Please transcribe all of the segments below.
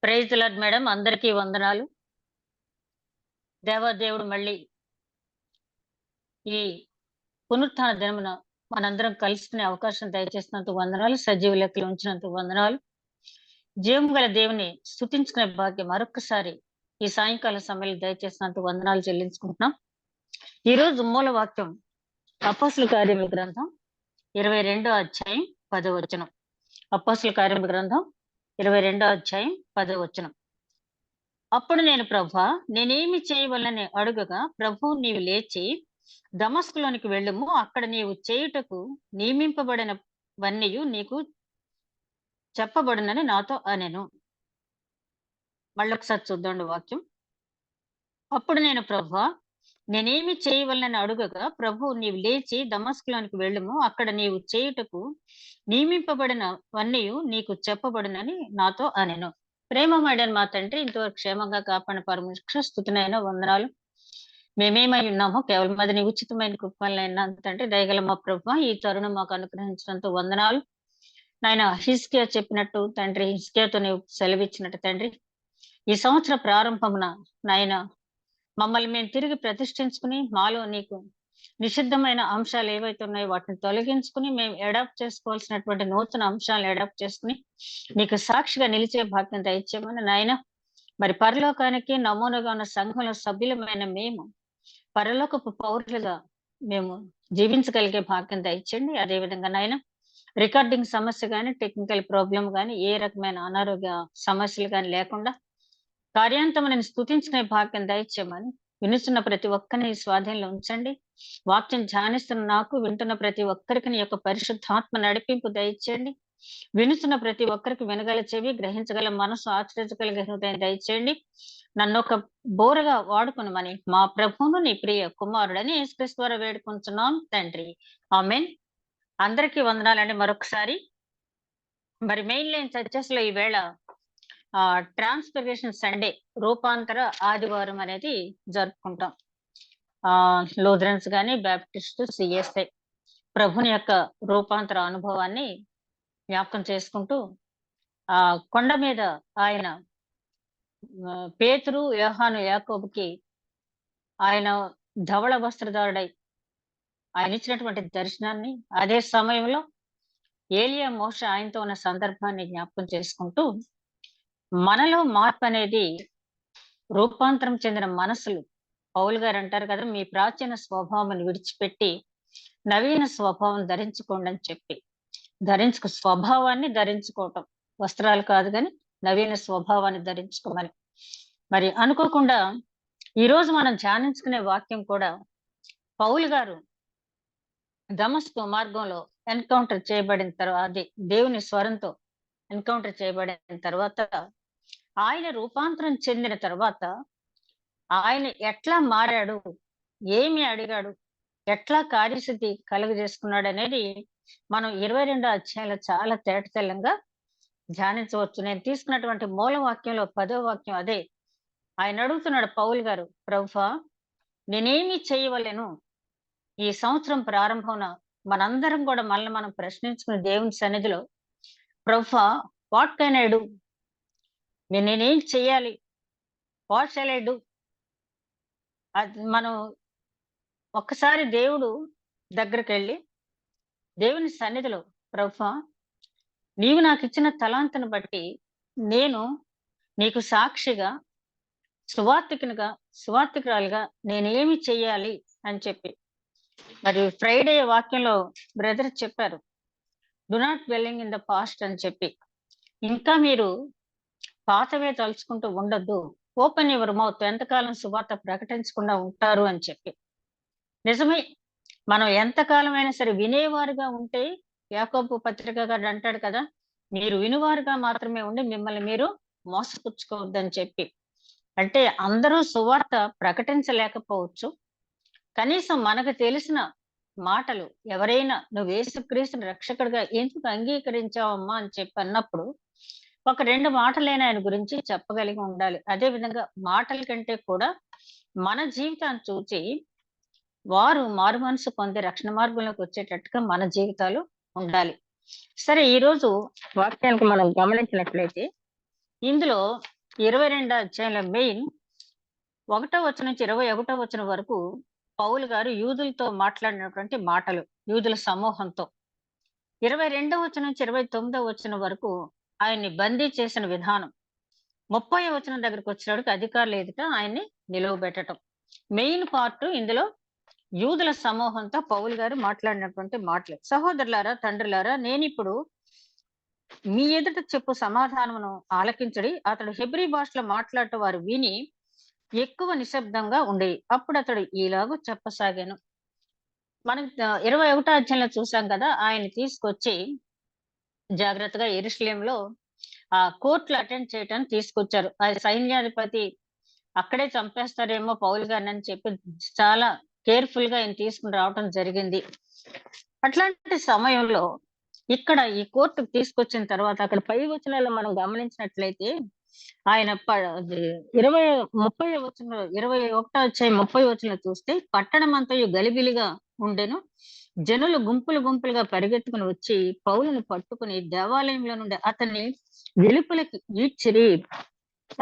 Praise the lord madam. అందరికీ వందనాలు. దేవాదేవుడు మళ్ళీ ఈ పునరుత్థాన దినమున మనందరం కలుసుకునే అవకాశం దయచేసినందుకు వందనాలు. సజీవ లెక్కలో ఉంచినందుకు వందనాలు. జీవం గల దేవుని స్తుతించుకునే భాగ్యం మరొక్కసారి ఈ సాయంకాల సమయంలో దయచేసినందుకు వందనాలు చెల్లించుకుంటున్నాం. ఈరోజు మూల వాక్యం అపోస్తలుల కార్యముల గ్రంథం 22వ అధ్యాయం 10వ వచనం. అపోస్తలుల కార్యముల గ్రంథం 22వ అధ్యాయం 10వ వచనం. అప్పుడు నేను ప్రభువా నేనేమి చేయవలనని అడుగగా, ప్రభువు నీవు లేచి దమస్కులోనికి వెళ్ళుము, అక్కడ నీవు చేయుటకు నియమింపబడినవన్నీయు నీకు చెప్పబడునని నాతో అనెను. మళ్ళొకసారి చూద్దాండి వాక్యం. అప్పుడు నేను ప్రభువా నేనేమి చేయవలనని అడుగగా, ప్రభువు నీవు లేచి దమస్కులోనికి వెళ్ళుము, అక్కడ నీవు చేయుటకు నియమింపబడినవన్నీయు నీకు చెప్పబడునని నాతో అనెను. ప్రేమమడిన మా తండ్రి, ఇంతవరకు క్షేమంగా కాపాడిన పరమేశ్వర స్తుతినైనా వందనాలు. మేమేమై ఉన్నామో కేవలం అది నీ ఉచితమైన కృపలైనా తండ్రి. దయగల మా ప్రభువా ఈ తరుణం మాకు అనుగ్రహించినందుకు వందనాలు. నాయన హిజ్కియా చెప్పినట్టు తండ్రి, హిజ్కియాతో నీవు సెలవిచ్చినట్టు తండ్రి, ఈ సంవత్సర ప్రారంభమున నాయన మమ్మల్ని మేము తిరిగి ప్రతిష్ఠించుకుని మాలో నీకు నిషిద్ధమైన అంశాలు ఏవైతే ఉన్నాయో వాటిని తొలగించుకుని మేము అడాప్ట్ చేసుకోవాల్సినటువంటి నూతన అంశాలను అడాప్ట్ చేసుకుని నీకు సాక్షిగా నిలిచే భాగ్యం దయచేయమని నాయన. మరి పరలోకానికి నమూనాగా ఉన్న సంఘంలో సభ్యులమైన మేము పరలోకపు పౌరులుగా మేము జీవించగలిగే భాగ్యం దయచేయండి. అదేవిధంగా నాయన రికార్డింగ్ సమస్య కానీ, టెక్నికల్ ప్రాబ్లం కానీ, ఏ రకమైన అనారోగ్య సమస్యలు కానీ లేకుండా కార్యాంతమును స్తుతించుకునే భాగ్యం దయచేయమని, వినుచున్న ప్రతి ఒక్కరిని స్వాధీనంలో ఉంచండి. వాక్యం ధ్యానిస్తున్న నాకు, వింటున్న ప్రతి ఒక్కరికి నీ యొక్క పరిశుద్ధాత్మ నడిపింపు దయచేయండి. వినుచున్న ప్రతి ఒక్కరికి వినగల చెవి, గ్రహించగల మనసు, ఆచరించగలిగే హృదయం దయచేయండి. నన్ను ఒక బోరగా వాడుకునమని మా ప్రభువును నీ ప్రియ కుమారుడని యేసుక్రీస్తు ద్వారా వేడుకుంటున్నాం తండ్రి. ఆమేన్. అందరికీ వందనాలండి మరొకసారి. మరి మెయిన్ లైన్ చర్చెస్ లో ఈవేళ ట్రాన్స్ఫర్మేషన్ సండే, రూపాంతర ఆదివారం అనేది జరుపుకుంటాం. లూథరన్స్ గాని, బ్యాప్టిస్ట్, సిఎస్ఐ ప్రభుని యొక్క రూపాంతర అనుభవాన్ని జ్ఞాపకం చేసుకుంటూ కొండ మీద ఆయన పేతురు, యోహాను, యాకోబుకి ఆయన ధవళ వస్త్రధారుడై ఆయన ఇచ్చినటువంటి దర్శనాన్ని, అదే సమయంలో ఏలియా, మోషే ఆయనతో ఉన్న సందర్భాన్ని జ్ఞాపకం చేసుకుంటూ మనలో మార్పు అనేది రూపాంతరం చెందిన మనసులు, పౌలు గారు అంటారు కదా, మీ ప్రాచీన స్వభావాన్ని విడిచిపెట్టి నవీన స్వభావం ధరించుకోండి అని చెప్పి, స్వభావాన్ని ధరించుకోవటం, వస్త్రాలు కాదు కానీ నవీన స్వభావాన్ని ధరించుకోమని. మరి అనుకోకుండా ఈరోజు మనం ధ్యానించుకునే వాక్యం కూడా పౌలు గారు దమస్కు మార్గంలో ఎన్కౌంటర్ చేయబడిన తర్వాత, అది దేవుని స్వరంతో ఎన్కౌంటర్ చేయబడిన తర్వాత, ఆయన రూపాంతరం చెందిన తర్వాత ఆయన ఎట్లా మారాడు, ఏమి అడిగాడు, ఎట్లా కార్యసిద్ధి కలుగజేసుకున్నాడు అనేది మనం 22వ అధ్యాయంలో చాలా తేటతెల్లంగా ధ్యానించవచ్చు. నేను తీసుకున్నటువంటి మూల వాక్యంలో 10వ వాక్యం అదే. ఆయన అడుగుతున్నాడు పౌలు గారు, ప్రభువా నేనేమి చేయవలెను? ఈ సంవత్సరం ప్రారంభంన మనందరం కూడా మనల్ని మనం ప్రశ్నించుకుని దేవుని సన్నిధిలో, ప్రభువా వాట్ కెన్ ఐ డు, నేనేం చెయ్యాలి, వాట్ షల్ ఐ డు? అది మనం ఒక్కసారి దేవుడు దగ్గరికి వెళ్ళి దేవుని సన్నిధిలో, ప్రభువా నీవు నాకు ఇచ్చిన తలాంతును బట్టి నేను నీకు సాక్షిగా, సువార్థికురాలుగా నేనేమి చెయ్యాలి అని చెప్పి. మరి ఫ్రైడే వాక్యంలో బ్రదర్ చెప్పారు, do not dwelling in the past అని చెప్పి. ఇంకా మీరు పాతవే తలుచుకుంటూ ఉండొద్దు, ఓపెన్ యువర్ మౌత్, ఎంతకాలం సువార్త ప్రకటించకుండా ఉంటారు అని చెప్పి. నిజమే, మనం ఎంతకాలమైనా సరే వినేవారుగా ఉంటే, యాకోబు పత్రిక గారు అంటాడు కదా, మీరు వినువారుగా మాత్రమే ఉండి మిమ్మల్ని మీరు మోసపుచ్చుకోవద్దని చెప్పి. అంటే అందరూ సువార్త ప్రకటించలేకపోవచ్చు, కనీసం మనకు తెలిసిన మాటలు ఎవరైనా నువ్వు యేసుక్రీస్తుని రక్షకుడిగా ఎందుకు అంగీకరించావమ్మా అని చెప్పి అన్నప్పుడు ఒక 2 మాటలైనా ఆయన గురించి చెప్పగలిగి ఉండాలి. అదే విధంగా మాటల కంటే కూడా మన జీవితాన్ని చూచి వారు మారు మనసు పొంది రక్షణ మార్గంలోకి వచ్చేటట్టుగా మన జీవితాలు ఉండాలి. సరే, ఈరోజు వాక్యానికి మనం గమనించినట్లయితే ఇందులో 22 అధ్యాయంలో మెయిన్ 1 వచనం నుంచి 21 వచనం వరకు పౌలు గారు యూదులతో మాట్లాడినటువంటి మాటలు, యూదుల సమూహంతో. 22 వచనం నుంచి 29 వచనం వరకు ఆయన్ని బందీ చేసిన విధానం. 30 వచనం దగ్గరకొచ్చేటప్పటికి అధికారుల ఎదుట ఆయన్ని నిలువబెట్టటం. మెయిన్ పార్ట్ ఇందులో యూదుల సమూహంతో పౌలు గారు మాట్లాడినటువంటి మాటలు. సహోదరులారా, తండ్రులారా, నేనిప్పుడు మీ ఎదుట చెప్పు సమాధానమును ఆలకించుడి. అతడు హెబ్రీ భాషలో మాట్లాడటం వారు విని ఎక్కువ నిశ్శబ్దంగా ఉండేవి. అప్పుడు అతడు ఇలాగూ చెప్పసాగాను. మనం 21 అధ్యాయంలో చూసాం కదా! ఆయన్ని తీసుకొచ్చి జాగ్రత్తగా యెరూషలేములో కోర్ట్‌లో అటెండ్ చేయటానికి తీసుకొచ్చారు. ఆ సైన్యాధిపతి అక్కడే చంపేస్తారేమో పౌలు గారినని చెప్పి చాలా కేర్‌ఫుల్‌గా ఆయన తీసుకొని రావటం జరిగింది. అట్లాంటి సమయంలో ఇక్కడ ఈ కోర్ట్‌కి తీసుకొచ్చిన తర్వాత అక్కడ పై వచనాల్లో మనం గమనించినట్లయితే ఆయన అది 30 వచనంలో 21 అధ్యాయం 30 వచనంలో చూస్తే పట్టణమంతయు గలిబిలిగా ఉండెను. జనులు గుంపులు గుంపులుగా పరిగెత్తుకుని వచ్చి పౌలుని పట్టుకుని దేవాలయంలో నుండి అతన్ని వెలుపలకి ఈడ్చిరి.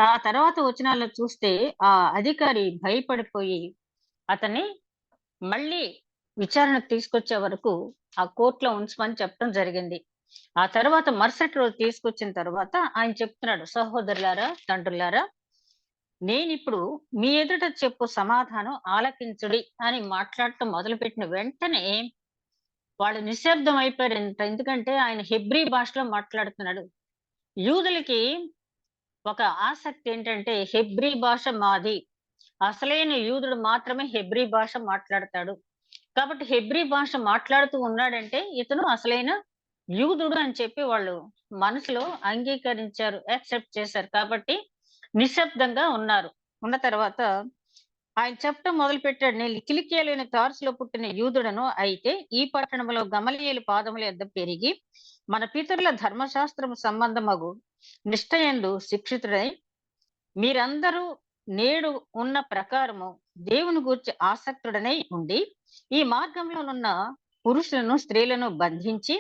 ఆ తర్వాత వచనాల్లో చూస్తే ఆ అధికారి భయపడిపోయి అతన్ని మళ్ళీ విచారణకు తీసుకొచ్చే వరకు ఆ కోర్ట్‌లో ఉంచమని చెప్పడం జరిగింది. ఆ తర్వాత మరుసటి రోజు తీసుకొచ్చిన తర్వాత ఆయన చెప్తున్నాడు, సహోదరులారా, తండ్రులారా, నేనిప్పుడు మీ ఎదుట చెప్పు సమాధానం ఆలకించుడి అని మాట్లాడటం మొదలుపెట్టిన వెంటనే వాళ్ళు నిశ్శబ్దం అయిపోయారంట. ఎందుకంటే ఆయన హెబ్రీ భాషలో మాట్లాడుతున్నాడు. యూదులకి ఒక ఆసక్తి ఏంటంటే హెబ్రీ భాష మాది. అసలైన యూదుడు మాత్రమే హెబ్రీ భాష మాట్లాడతాడు. కాబట్టి హెబ్రీ భాష మాట్లాడుతూ ఉన్నాడంటే ఇతను అసలైన యూదుడు అని చెప్పి వాళ్ళు మనసులో అంగీకరించారు. యాక్సెప్ట్ చేశారు. కాబట్టి నిశ్శబ్దంగా ఉన్నారు. ఉన్న తర్వాత ఆయన చెప్పటం మొదలుపెట్టాడు. నేను కిలికియలోని తార్సులో పుట్టిన యూదుడను. అయితే ఈ పట్టణంలో గమలీయేలు పాదముల యొద్ద పెరిగి మన పితరుల ధర్మశాస్త్రము సంబంధమగు నిష్ఠయందు శిక్షితుడై మీరందరూ నేడు ఉన్న ప్రకారము దేవుని గూర్చి ఆసక్తుడనై ఉండి ఈ మార్గంలోనున్న పురుషులను స్త్రీలను బంధించి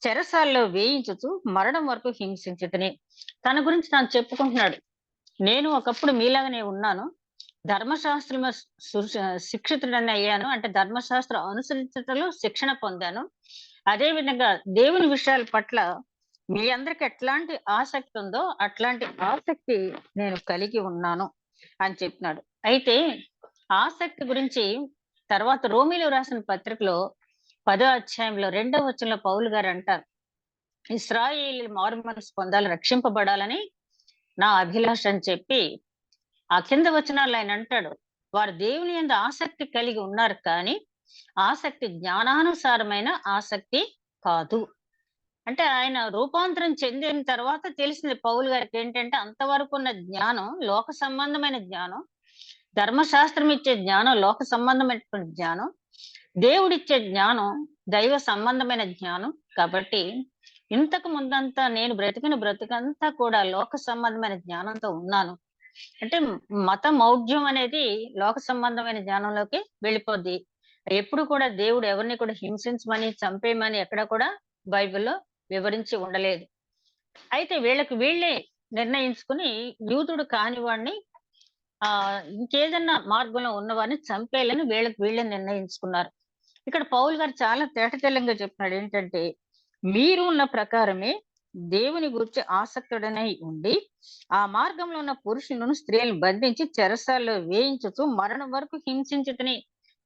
చెరసాల్లో వేయించుచు మరణం వరకు హింసించుతని. తన గురించి తాను చెప్పుకుంటున్నాడు. నేను ఒకప్పుడు మీలాగానే ఉన్నాను. ధర్మశాస్త్రము శిక్షితుడని అయ్యాను. అంటే ధర్మశాస్త్రం అనుసరించటంలో శిక్షణ పొందాను. అదే విధంగా దేవుని విషయాల పట్ల మీ అందరికి ఎట్లాంటి ఆసక్తి ఉందో అట్లాంటి ఆసక్తి నేను కలిగి ఉన్నాను అని చెప్తున్నాడు. అయితే ఆసక్తి గురించి తర్వాత రోమీలో రాసిన పత్రికలో 10వ అధ్యాయంలో 2వ వచనంలో పౌలు గారు అంటారు, ఇశ్రాయేలీయులు మారుమనసు పొందాలి, రక్షింపబడాలని నా అభిలాష అని చెప్పి ఆ కింద వచనాల్లో ఆయన అంటాడు, వారు దేవుని యందు ఆసక్తి కలిగి ఉన్నారు కానీ ఆసక్తి జ్ఞానానుసారమైన ఆసక్తి కాదు. అంటే ఆయన రూపాంతరం చెందిన తర్వాత తెలిసింది పౌలు గారికి ఏంటంటే అంతవరకు ఉన్న జ్ఞానం లోక సంబంధమైన జ్ఞానం, ధర్మశాస్త్రం ఇచ్చే జ్ఞానం లోక సంబంధమైనటువంటి జ్ఞానం, దేవుడిచ్చే జ్ఞానం దైవ సంబంధమైన జ్ఞానం. కాబట్టి ఇంతకు ముందంతా నేను బ్రతికిన బ్రతుకంతా కూడా లోక సంబంధమైన జ్ఞానంతో ఉన్నాను. అంటే మత మౌఢ్యం అనేది లోక సంబంధమైన జ్ఞానంలోకి వెళ్ళిపోద్ది. ఎప్పుడు కూడా దేవుడు ఎవరిని కూడా హింసించమని, చంపేయమని ఎక్కడ కూడా బైబిల్‌లో వివరించి ఉండలేదు. అయితే వీళ్ళకి వీళ్ళే నిర్ణయించుకుని యూదుడు కాని వాడిని ఇంకేదన్నా మార్గంలో ఉన్నవారిని చంపేయాలని వీళ్ళకి వీళ్ళే నిర్ణయించుకున్నారు. ఇక్కడ పౌలు గారు చాలా తేటతెల్లంగా చెప్తున్నాడు ఏంటంటే, మీరు ఉన్న ప్రకారమే దేవుని గూర్చి ఆసక్తుడనై ఉండి, ఆ మార్గంలో ఉన్న పురుషులను, స్త్రీలను బంధించి చెరసాల్లో వేయించుచు మరణం వరకు హింసించుటని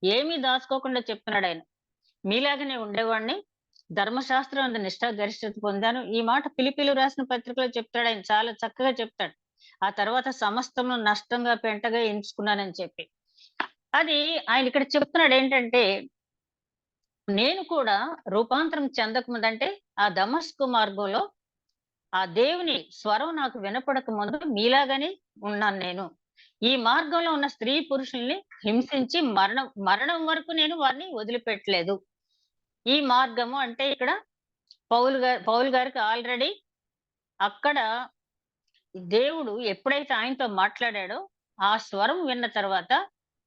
ఏమీ దాచుకోకుండా చెప్తున్నాడాయన. మీలాగానే ఉండేవాడిని. ధర్మశాస్త్రం అందు నిష్ఠా గరిష్ఠత పొందాను. ఈ మాట ఫిలిప్పీలు రాసిన పత్రికలో చెప్తాడాయన. చాలా చక్కగా చెప్తాడు. ఆ తర్వాత సమస్తమును నష్టంగా, పెంటగా ఎంచుకున్నానని చెప్పి. అది ఆయన ఇక్కడ చెప్తున్నాడేంటంటే, నేను కూడా రూపాంతరం చెందకముందంటే ఆ దమస్కు మార్గంలో ఆ దేవుని స్వరం నాకు వినపడక ముందు మీలాగానే ఉన్నాను నేను. ఈ మార్గంలో ఉన్న స్త్రీ పురుషుల్ని హింసించి మరణం వరకు నేను వారిని వదిలిపెట్టలేదు. ఈ మార్గము అంటే ఇక్కడ పౌలు గారికి ఆల్రెడీ అక్కడ దేవుడు ఎప్పుడైతే ఆయనతో మాట్లాడాడో ఆ స్వరం విన్న తర్వాత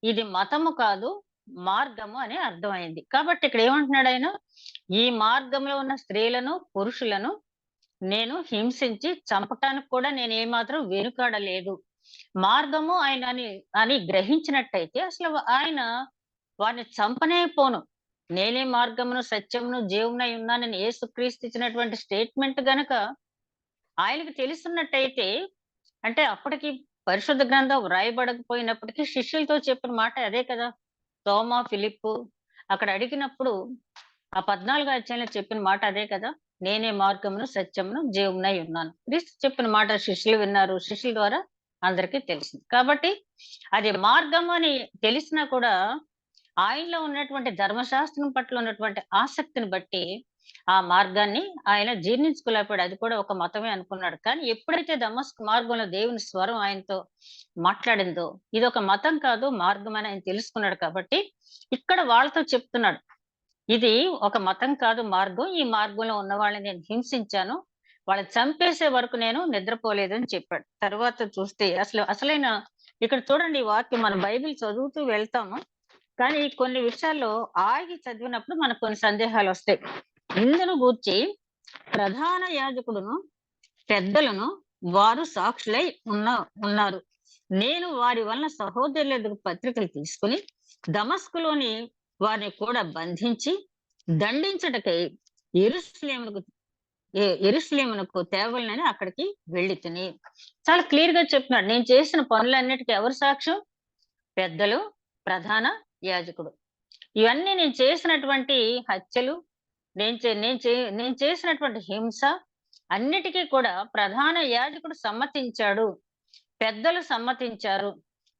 ఇది మతము కాదు, మార్గము అని అర్థమైంది. కాబట్టి ఇక్కడ ఏమంటున్నాడు ఆయన? ఈ మార్గంలో ఉన్న స్త్రీలను, పురుషులను నేను హింసించి చంపటానికి కూడా నేనేమాత్రం వెనుకాడలేదు. మార్గము అని గ్రహించినట్టయితే అసలు ఆయన వారిని చంపనే పోను. నేనే మార్గమును, సత్యమును, జీవమునై ఉన్నానని యేసుక్రీస్తు ఇచ్చినటువంటి స్టేట్‌మెంట్ గనక ఆయనకి తెలుసున్నట్టయితే అంటే అప్పటికి పరిశుద్ధ గ్రంథం వ్రాయబడకపోయినప్పటికీ శిష్యులతో చెప్పిన మాట అదే కదా! తోమా, ఫిలిప్పు అక్కడ అడిగినప్పుడు ఆ 14 అధ్యాయంలో చెప్పిన మాట అదే కదా! నేనే మార్గమును, సత్యమును, జీవమునై ఉన్నాను. క్రీస్తు చెప్పిన మాట శిష్యులు విన్నారు. శిష్యుల ద్వారా అందరికీ తెలిసింది. కాబట్టి అది మార్గం అని తెలిసినా కూడా ఆయనలో ఉన్నటువంటి ధర్మశాస్త్రం పట్ల ఉన్నటువంటి ఆసక్తిని బట్టి ఆ మార్గాన్ని ఆయన జీర్ణించుకోలేకపోయాడు. అది కూడా ఒక మతమే అనుకున్నాడు. కానీ ఎప్పుడైతే దమస్కు మార్గంలో దేవుని స్వరం ఆయనతో మాట్లాడిందో, ఇదొక మతం కాదు మార్గం అని ఆయన తెలుసుకున్నాడు కాబట్టి, ఇక్కడ వాళ్ళతో చెప్తున్నాడు. ఇది ఒక మతం కాదు మార్గం. ఈ మార్గంలో ఉన్న వాళ్ళని నేను హింసించాను. వాళ్ళని చంపేసే వరకు నేను నిద్రపోలేదని చెప్పాడు. తర్వాత చూస్తే అసలైన ఇక్కడ చూడండి ఈ వాక్యం మనం బైబిల్ చదువుతూ వెళ్తాము. కానీ కొన్ని విషయాల్లో ఆగి చదివినప్పుడు మనకు కొన్ని సందేహాలొస్తాయి. ఇందును గూర్చి ప్రధాన యాజకుడును, పెద్దలను వారు సాక్షులై ఉన్నారు. నేను వారి వలన సహోదరుల ఎదుగు పత్రికలు తీసుకొని దమస్కులోని వారిని కూడా బంధించి దండించుటకై యెరూషలేమునకు యెరూషలేమునకు తేవలనని అక్కడికి వెళ్ళితిని. చాలా క్లియర్‌గా చెప్తున్నాడు. నేను చేసిన పనులన్నిటికి ఎవరు సాక్ష్యం? పెద్దలు, ప్రధాన యాజకుడు. ఇవన్నీ నేను చేసినటువంటి హత్యలు, నేను చేసినటువంటి హింస అన్నిటికీ కూడా ప్రధాన యాజకుడు సమ్మతించాడు. పెద్దలు సమ్మతించారు.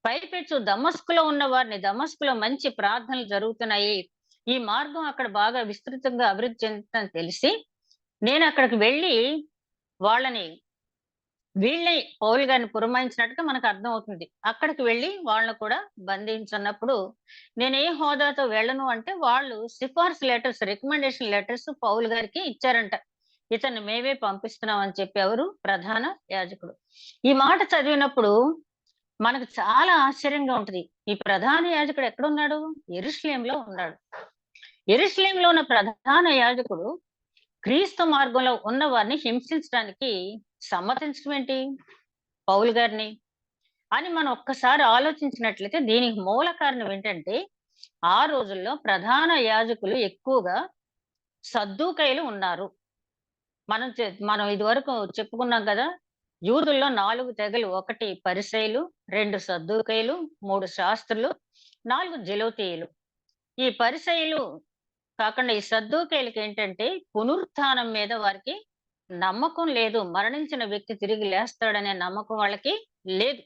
పైపెచ్చు దమస్కులో ఉన్న వారిని దమస్కులో మంచి ప్రార్థనలు జరుగుతున్నాయి. ఈ మార్గం అక్కడ బాగా విస్తృతంగా అభివృద్ధి చెందుతుందని తెలిసి, నేనక్కడికి వెళ్ళి వాళ్ళని వీళ్ళే పౌలు గారిని పురమాయించినట్టుగా మనకు అర్థమవుతుంది. అక్కడికి వెళ్లి వాళ్ళని కూడా బంధించన్నప్పుడు, నేను ఏ హోదాతో వెళ్ళను అంటే, వాళ్ళు సిఫార్సు లెటర్స్, రికమెండేషన్ లెటర్స్ పౌలు గారికి ఇచ్చారంట. ఇతన్ని మేమే పంపిస్తున్నాం అని చెప్పి ఎవరు? ప్రధాన యాజకుడు. ఈ మాట చదివినప్పుడు మనకు చాలా ఆశ్చర్యంగా ఉంటది. ఈ ప్రధాన యాజకుడు ఎక్కడున్నాడు? యెరూషలేములో ఉన్నాడు. యెరూషలేములో ఉన్న ప్రధాన యాజకుడు క్రీస్తు మార్గంలో ఉన్న వారిని హింసించడానికి సమ్మతించడం ఏంటి? పౌలు గారిని అని మనం ఒక్కసారి ఆలోచించినట్లయితే దీనికి మూల కారణం ఏంటంటే, ఆ రోజుల్లో ప్రధాన యాజకులు ఎక్కువగా సద్దూకయ్యులు ఉన్నారు. మనం ఇదివరకు చెప్పుకున్నాం కదా! యూదుల్లో 4 తెగలు. 1 పరిసయ్యులు, 2 సద్దూకయ్యులు, 3 శాస్త్రులు, 4 జెలోతీయులు. ఈ పరిసయ్యులు కాకుండా ఈ సద్దూకయ్యులకేంటంటే పునరుత్థానం మీద వారికి నమ్మకం లేదు. మరణించిన వ్యక్తి తిరిగి లేస్తాడనే నమ్మకం వాళ్ళకి లేదు.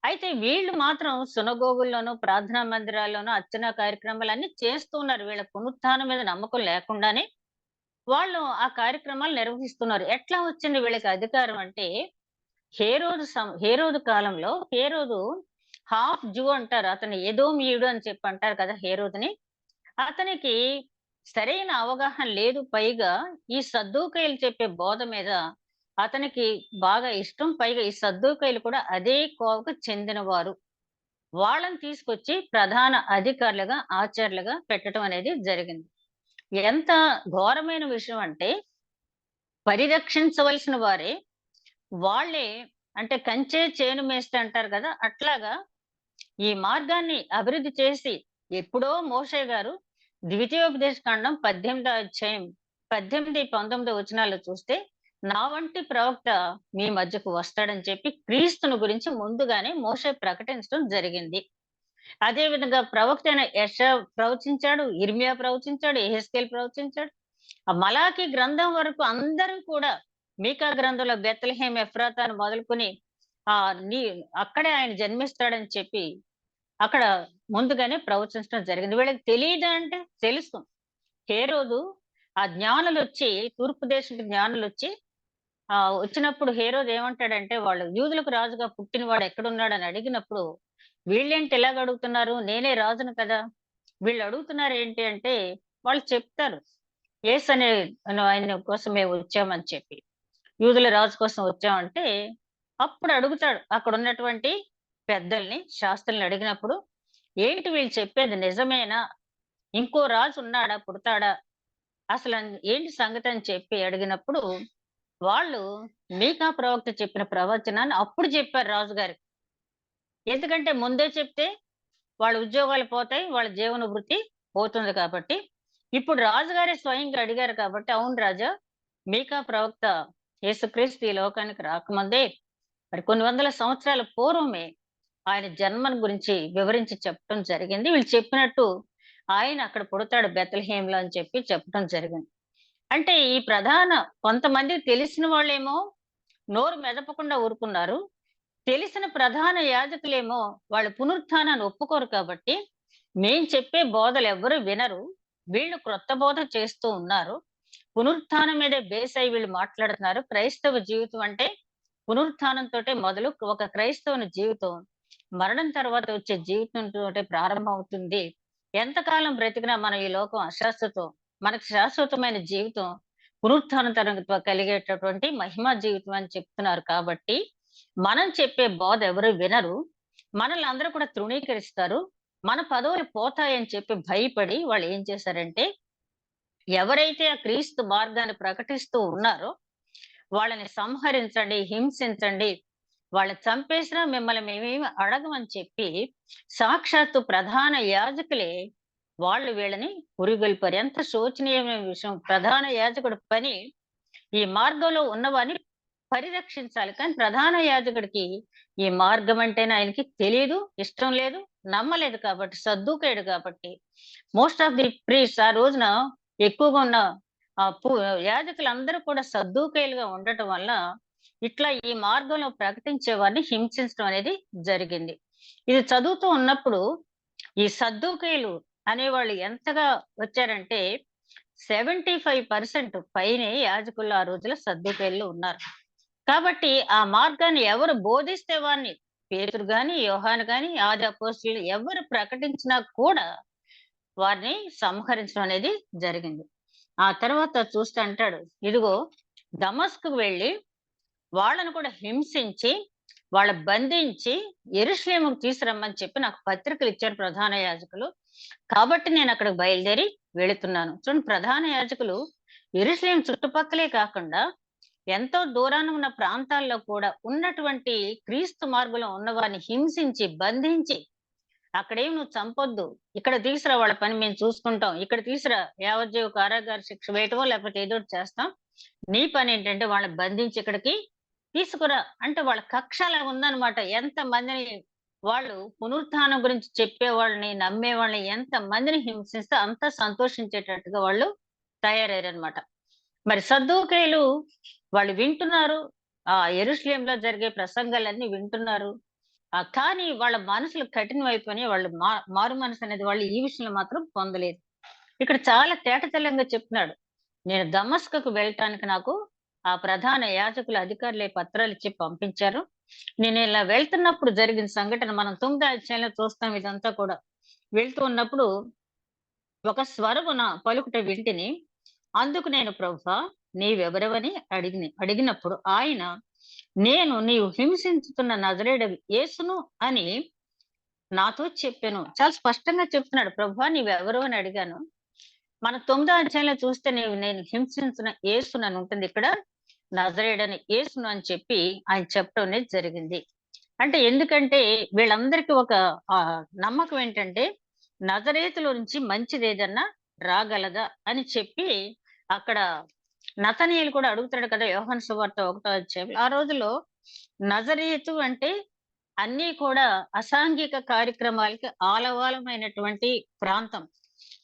అయితే వీళ్ళు మాత్రం సునగోగుల్లోనూ, ప్రార్థనా మందిరాల్లోనూ అర్చనా కార్యక్రమాలన్నీ చేస్తూ ఉన్నారు. వీళ్ళ పునరుత్థానం మీద నమ్మకం లేకుండానే వాళ్ళు ఆ కార్యక్రమాలు నిర్వహిస్తున్నారు. ఎట్లా వచ్చింది వీళ్ళకి అధికారం అంటే, హేరోదు కాలంలో హేరోదు హాఫ్ జూ అంటారు. అతను ఎదోమీయుడు అని చెప్పి అంటారు కదా హేరోదుని. అతనికి సరైన అవగాహన లేదు. పైగా ఈ సద్దూకయ్యులు చెప్పే బోధ మీద అతనికి బాగా ఇష్టం. పైగా ఈ సద్దూకయ్యులు కూడా అదే కోవకు చెందినవారు. వాళ్ళని తీసుకొచ్చి ప్రధాన అధికారులుగా, ఆచార్యులుగా పెట్టడం అనేది జరిగింది. ఎంత ఘోరమైన విషయం అంటే, పరిరక్షించవలసిన వారే, వాళ్ళే అంటే కంచే చేను మేస్తే అంటారు కదా! అట్లాగా ఈ మార్గాన్ని అభివృద్ధి చేసి ఎప్పుడో మోషే గారు ద్వితీయోపదేశ కాండం 18 అధ్యాయం 18, 19 వచనాల్లో చూస్తే, నా వంటి ప్రవక్త మీ మధ్యకు వస్తాడని చెప్పి క్రీస్తును గురించి ముందుగానే మోషే ప్రకటించడం జరిగింది. అదే విధంగా ప్రవక్త అయిన యెషయా ప్రవచించాడు, యిర్మీయా ప్రవచించాడు, యెహెజ్కేలు ప్రవచించాడు. ఆ మలాకి గ్రంథం వరకు అందరూ కూడా మీకా గ్రంథంలో బెత్లెహేం ఎఫ్రాతా అని మొదలుకొని నీ అక్కడే ఆయన జన్మిస్తాడని చెప్పి అక్కడ ముందుగానే ప్రవచించడం జరిగింది. వీళ్ళకి తెలీదా అంటే తెలుసు. హేరోదు ఆ జ్ఞానులొచ్చి తూర్పు దేశపు జ్ఞానులొచ్చి వచ్చినప్పుడు హేరోదు ఏమంటాడంటే, వాళ్ళు యూదులకు రాజుగా పుట్టినవాడు ఎక్కడున్నాడని అడిగినప్పుడు, వీళ్ళేంటి ఇలాగ అడుగుతున్నారు? నేనే రాజును కదా! వీళ్ళు అడుగుతున్నారేంటి అంటే, వాళ్ళు చెప్తారు. యేసనే ఆయన కోసం మేము వచ్చామని చెప్పి. యూదుల రాజు కోసం వచ్చామంటే, అప్పుడు అడుగుతాడు. అక్కడున్నటువంటి పెద్దల్ని, శాస్త్రుల్ని అడిగినప్పుడు, ఏంటి వీళ్ళు చెప్పేది నిజమేనా? ఇంకో రాజు ఉన్నాడా? పుడతాడా? ఏంటి సంగతి అని చెప్పి అడిగినప్పుడు, వాళ్ళు మీకా ప్రవక్త చెప్పిన ప్రవచనాన్ని అప్పుడు చెప్పారు రాజుగారికి. ఎందుకంటే ముందే చెప్తే వాళ్ళ ఉద్యోగాలు పోతాయి. వాళ్ళ జీవన వృత్తి పోతుంది కాబట్టి. ఇప్పుడు రాజుగారే స్వయంగా అడిగారు కాబట్టి, అవును రాజా, మీకా ప్రవక్త యేసుక్రీస్తు ఈ లోకానికి రాకముందే మరి కొన్ని వందల సంవత్సరాల పూర్వమే ఆయన జన్మను గురించి వివరించి చెప్పడం జరిగింది. వీళ్ళు చెప్పినట్టు ఆయన అక్కడ పుడతాడు బెత్లెహేంలో అని చెప్పి చెప్పడం జరిగింది. అంటే ఈ ప్రధాన కొంతమందికి తెలిసిన వాళ్ళేమో నోరు మెదపకుండా ఊరుకున్నారు. తెలిసిన ప్రధాన యాజకులేమో వాళ్ళ పునరుత్థానాన్ని ఒప్పుకోరు కాబట్టి, మేం చెప్పే బోధలెవ్వరు వినరు. వీళ్ళు క్రొత్త బోధ చేస్తూ ఉన్నారు. పునరుత్థానం మీదే బేస్ అయ్యి వీళ్ళు మాట్లాడుతున్నారు. క్రైస్తవ జీవితం అంటే పునరుత్థానంతోటే మొదలు. ఒక క్రైస్తవుని జీవితం మరణం తర్వాత వచ్చే జీవితంతోటే ప్రారంభమవుతుంది. ఎంతకాలం బ్రతికినా మనం ఈ లోకం అశాశ్వతం. మనకు శాశ్వతమైన జీవితం పునరుత్థానం తరంతో కలిగేటటువంటి మహిమా జీవితం అని చెప్తున్నారు కాబట్టి, మనం చెప్పే బోధ ఎవరు వినరు. మనల్ని అందరూ కూడా తృణీకరిస్తారు. మన పదవులు పోతాయని చెప్పి భయపడి వాళ్ళేం చేశారంటే, ఎవరైతే ఆ క్రీస్తు మార్గాన్ని ప్రకటిస్తూ ఉన్నారో, వాళ్ళని సంహరించండి, హింసించండి, వాళ్ళని చంపేసినా మిమ్మల్ని మేమేమి అడగమని చెప్పి, సాక్షాత్తు ప్రధాన యాజకులే వాళ్ళు వీళ్ళని పురిగొల్పారు. ఎంత శోచనీయమైన విషయం. ప్రధాన యాజకుడి పని ఈ మార్గంలో ఉన్నవారిని పరిరక్షించాలి. కానీ ప్రధాన యాజకుడికి ఈ మార్గం అంటేనే ఆయనకి తెలీదు, ఇష్టం లేదు, నమ్మలేదు కాబట్టి, సద్దూకేయుడు కాబట్టి. మోస్ట్ ఆఫ్ ది ప్రీస్ట్స్ ఆ రోజున ఎక్కువగా ఉన్న ఆహ్, పు యాజకులందరూ కూడా సద్దూకయ్యులుగా ఉండటం వల్ల, ఇట్లా ఈ మార్గంలో ప్రకటించే వారిని హింసించడం అనేది జరిగింది. ఇది చదువుతూ ఉన్నప్పుడు ఈ సద్దూకయ్యులు అనేవాళ్ళు ఎంతగా వచ్చారంటే 75% పైనే యాజకులు ఆ రోజుల్లో సద్దూకయ్యుల్లో ఉన్నారు. కాబట్టి ఆ మార్గాన్ని ఎవరు బోధిస్తే వారిని పేతురు గాని, యోహాను గాని, ఆది అపోస్తలులు ఎవరు ప్రకటించినా కూడా వారిని సంహరించడం అనేది జరిగింది. ఆ తర్వాత చూస్తే అంటాడు, ఇదిగో దమస్కుకు వెళ్లి వాళ్ళను కూడా హింసించి, వాళ్ళని బంధించి యెరూషలేముకు తీసురమ్మని చెప్పి నాకు పత్రికలు ఇచ్చారు ప్రధాన యాజకులు. కాబట్టి నేను అక్కడికి బయలుదేరి వెళుతున్నాను. చూడండి, ప్రధాన యాజకులు యెరూషలేం చుట్టుపక్కలే కాకుండా ఎంతో దూరాన ఉన్న ప్రాంతాల్లో కూడా ఉన్నటువంటి క్రీస్తు మార్గంలో ఉన్నవారిని హింసించి, బంధించి, అక్కడేం నువ్వు చంపొద్దు. ఇక్కడ తీసురా, వాళ్ళ పని మేము చూసుకుంటాం. ఇక్కడ తీసురా, యావజ్జీవ కారాగార శిక్ష వేయటమో లేకపోతే ఏదోటి చేస్తాం. నీ పనేంటంటే వాళ్ళని బంధించి ఇక్కడికి తీసుకురా. అంటే వాళ్ళ కక్ష అలా ఉందన్నమాట. ఎంతమందిని వాళ్ళు పునరుత్థానం గురించి చెప్పేవాళ్ళని, నమ్మేవాళ్ళని ఎంతమందిని హింసిస్తే అంత సంతోషించేటట్టుగా వాళ్ళు తయారయ్యారన్నమాట. మరి సద్దూకయ్యులు వాళ్ళు వింటున్నారు. యెరూషలేములో జరిగే ప్రసంగాలన్నీ వింటున్నారు. కానీ వాళ్ళ మనసులు కఠినమైపోయినాయి. వాళ్ళు మారు మనసనేది వాళ్ళు ఈ విషయంలో మాత్రం పొందలేదు. ఇక్కడ చాలా తేటతెల్లంగా చెప్తున్నాడు. నేను దమస్కుకు వెళ్ళటానికి నాకు ఆ ప్రధాన యాజకుల అధికారులే పత్రాలిచ్చి పంపించారు. నేను ఇలా వెళ్తున్నప్పుడు జరిగిన సంఘటన మనం 9వ అధ్యాయంలో చూస్తాం ఇదంతా కూడా. వెళ్తూ ఉన్నప్పుడు ఒక స్వరము నా పలుకుట వింటిని. అందుకు నేను ప్రభువా నీవెవరవని అడిగినప్పుడు ఆయన, నేను నీవు హింసించుతున్న నజరేయుడగు యేసును అని నాతో చెప్పెను. చాలా స్పష్టంగా చెప్తున్నాడు. ప్రభువా నీవెవరు అని అడిగాను. మన 9వ అధ్యాయంలో చూస్తే నేను హింసించిన యేసునని ఉంటుంది ఇక్కడ. నజరేయుడని యేసును అని చెప్పి ఆయన చెప్పడం అనేది జరిగింది. అంటే ఎందుకంటే వీళ్ళందరికీ ఒక నమ్మకం ఏంటంటే నజరేతులో నుంచి మంచిదేదన్నా రాగలదా అని చెప్పి అక్కడ నతనీయులు కూడా అడుగుతాడు కదా! యోహాను సువార్త 1వ అధ్యాయంలో. ఆ రోజుల్లో నజరేతు అంటే అన్నీ కూడా అసాంఘిక కార్యక్రమాలకి ఆలవాలమైనటువంటి ప్రాంతం.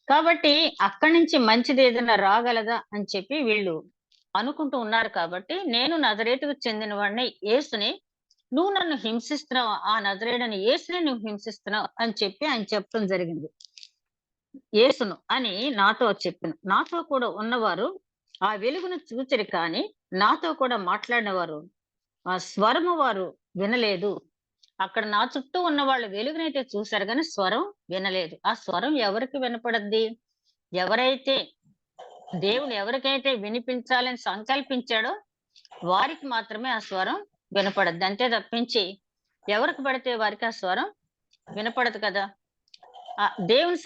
కాబట్టి అక్కడి నుంచి మంచిదేదైనా రాగలదా అని చెప్పి వీళ్ళు అనుకుంటూ ఉన్నారు కాబట్టి, నేను నజరేతుకు చెందిన వాడిని యేసుని నువ్వు నన్ను హింసిస్తున్నావు. ఆ నజరేయుడైన యేసునే నువ్వు హింసిస్తున్నావు అని చెప్పి ఆయన చెప్పడం జరిగింది. యేసును అని నాతో చెప్పెను. నాతో కూడా ఉన్నవారు ఆ వెలుగును చూచిరి కానీ, నాతో కూడా మాట్లాడినవారు ఆ స్వరము వారు వినలేదు. అక్కడ నా చుట్టూ ఉన్నవాళ్ళు వెలుగునైతే చూసారు గానీ స్వరం వినలేదు. ఆ స్వరం ఎవరికి వినపడద్ది? ఎవరైతే దేవుడు ఎవరికైతే వినిపించాలని సంకల్పించాడో వారికి మాత్రమే ఆ స్వరం వినపడద్ది. అంతే తప్పించి ఎవరికి పడితే వారికి ఆ స్వరం వినపడదు కదా! దేవుని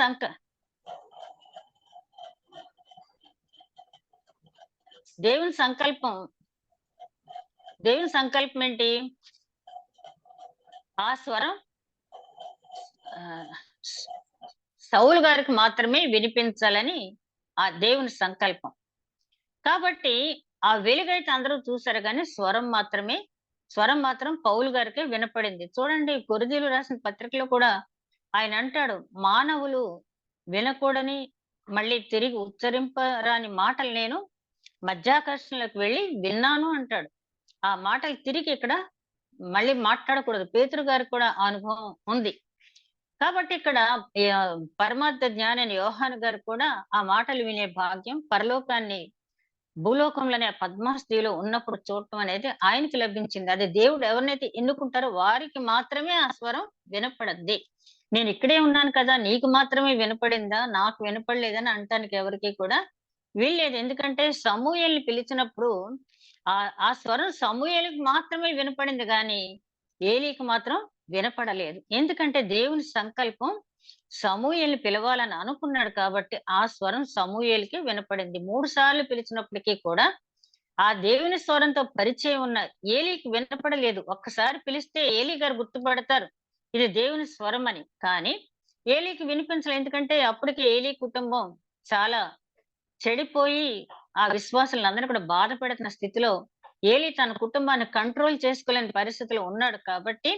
దేవుని సంకల్పం దేవుని సంకల్పం ఏంటి? ఆ స్వరం ఆహ్, సౌలు గారికి మాత్రమే వినిపించాలని ఆ దేవుని సంకల్పం. కాబట్టి ఆ వెలుగైతే అందరూ చూసారు గానీ, స్వరం మాత్రం పౌలు గారికే వినపడింది. చూడండి కొరింథీయులు రాసిన పత్రికలో కూడా ఆయన అంటాడు, మానవులు వినకూడని, మళ్ళీ తిరిగి ఉచ్చరింపరాని మాటలు నేను మధ్యాకర్షణలోకి వెళ్లి విన్నాను అంటాడు. ఆ మాటలు తిరిగి ఇక్కడ మళ్ళీ మాట్లాడకూడదు. పేతురు గారికి కూడా ఆ అనుభవం ఉంది. కాబట్టి ఇక్కడ పరమార్థ జ్ఞాని అయిన యోహాను గారు కూడా ఆ మాటలు వినే భాగ్యం పరలోకాన్ని భూలోకంలోనే ఆ పద్మావతిలో ఉన్నప్పుడు చూడటం అనేది ఆయనకి లభించింది. అది దేవుడు ఎవరినైతే ఎన్నుకుంటారో వారికి మాత్రమే ఆ స్వరం వినపడద్ది. నేను ఇక్కడే ఉన్నాను కదా! నీకు మాత్రమే వినపడిందా? నాకు వినపడలేదని అనటానికి ఎవరికీ కూడా వీల్లేదు. ఎందుకంటే సమూయేలుని పిలిచినప్పుడు ఆ స్వరం సమూయేలుకి మాత్రమే వినపడింది గానీ, ఏలీకి మాత్రం వినపడలేదు. ఎందుకంటే దేవుని సంకల్పం సమూయేలుని పిలవాలని అనుకున్నాడు కాబట్టి, ఆ స్వరం సమూయేలుకే వినపడింది. 3 సార్లు పిలిచినప్పటికీ కూడా, ఆ దేవుని స్వరంతో పరిచయం ఉన్న ఏలీకి వినపడలేదు. ఒక్కసారి పిలిస్తే ఏలీ గారు గుర్తుపడతారు. ఇది దేవుని స్వరమని. కానీ ఏలీకి వినిపించలేదు. ఎందుకంటే అప్పటికే ఏలీ కుటుంబం చాలా చెడిపోయి, ఆ విశ్వాసులందరిని కూడా బాధ పెడుతున్న స్థితిలో ఏలీ తన కుటుంబాన్ని కంట్రోల్ చేసుకోలేని పరిస్థితిలో ఉన్నాడు కాబట్టి,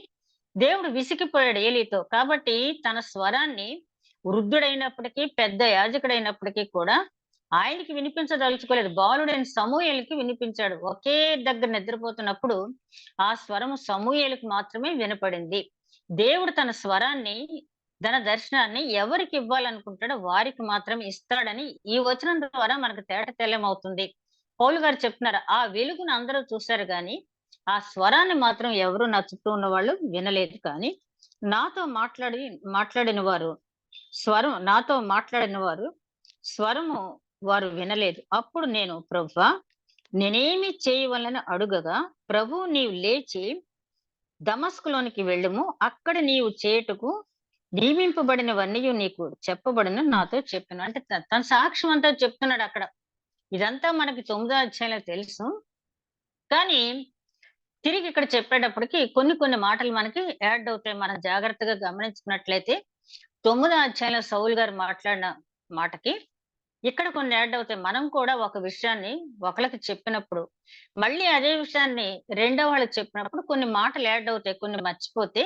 దేవుడు విసిగిపోయాడు ఏలీతో. కాబట్టి తన స్వరాన్ని వృద్ధుడైనప్పటికీ, పెద్ద యాజకుడైనప్పటికీ కూడా ఆయనకి వినిపించదలుచుకోలేదు. బాలుడైన సమూయేలుకి వినిపించాడు. ఒకే దగ్గర నిద్రపోతున్నప్పుడు ఆ స్వరము సమూయేలుకి మాత్రమే వినపడింది. దేవుడు తన స్వరాన్ని, తన దర్శనాన్ని ఎవరికి ఇవ్వాలనుకుంటాడో వారికి మాత్రమే ఇస్తాడని ఈ వచనం ద్వారా మనకు తేటతెల్లమవుతుంది. పౌలు గారు చెప్తున్నారు, ఆ వెలుగును అందరూ చూసారు గాని, ఆ స్వరాన్ని మాత్రం ఎవరు నా చుట్టూ ఉన్నవాళ్ళు వినలేదు. కానీ నాతో మాట్లాడిన వారు నాతో మాట్లాడిన వారు స్వరము వారు వినలేదు. అప్పుడు నేను ప్రభువా నేనేమి చేయవలెనని అడుగగా, ప్రభువు నీవు లేచి దమస్కులోనికి వెళ్ళుము. అక్కడ నీవు చేయుటకు నియమింపబడినవన్నీయు నీకు చెప్పబడునని నాతో చెప్పెను. అంటే తన సాక్ష్యం అంతా చెప్తున్నాడక్కడ. ఇదంతా మనకి 9వ అధ్యాయంలో తెలుసు. కానీ తిరిగి ఇక్కడ చెప్పేటప్పటికి కొన్ని కొన్ని మాటలు మనకి యాడ్ అవుతాయి. మనం జాగ్రత్తగా గమనించుకున్నట్లయితే 9వ అధ్యాయంలో సౌలు గారు మాట్లాడిన మాటకి ఇక్కడ కొన్ని యాడ్ అవుతాయి. మనం కూడా ఒక విషయాన్ని ఒకళ్ళకి చెప్పినప్పుడు, మళ్ళీ అదే విషయాన్ని రెండో వాళ్ళకి చెప్పినప్పుడు కొన్ని మాటలు యాడ్ అవుతాయి. కొన్ని మర్చిపోతే,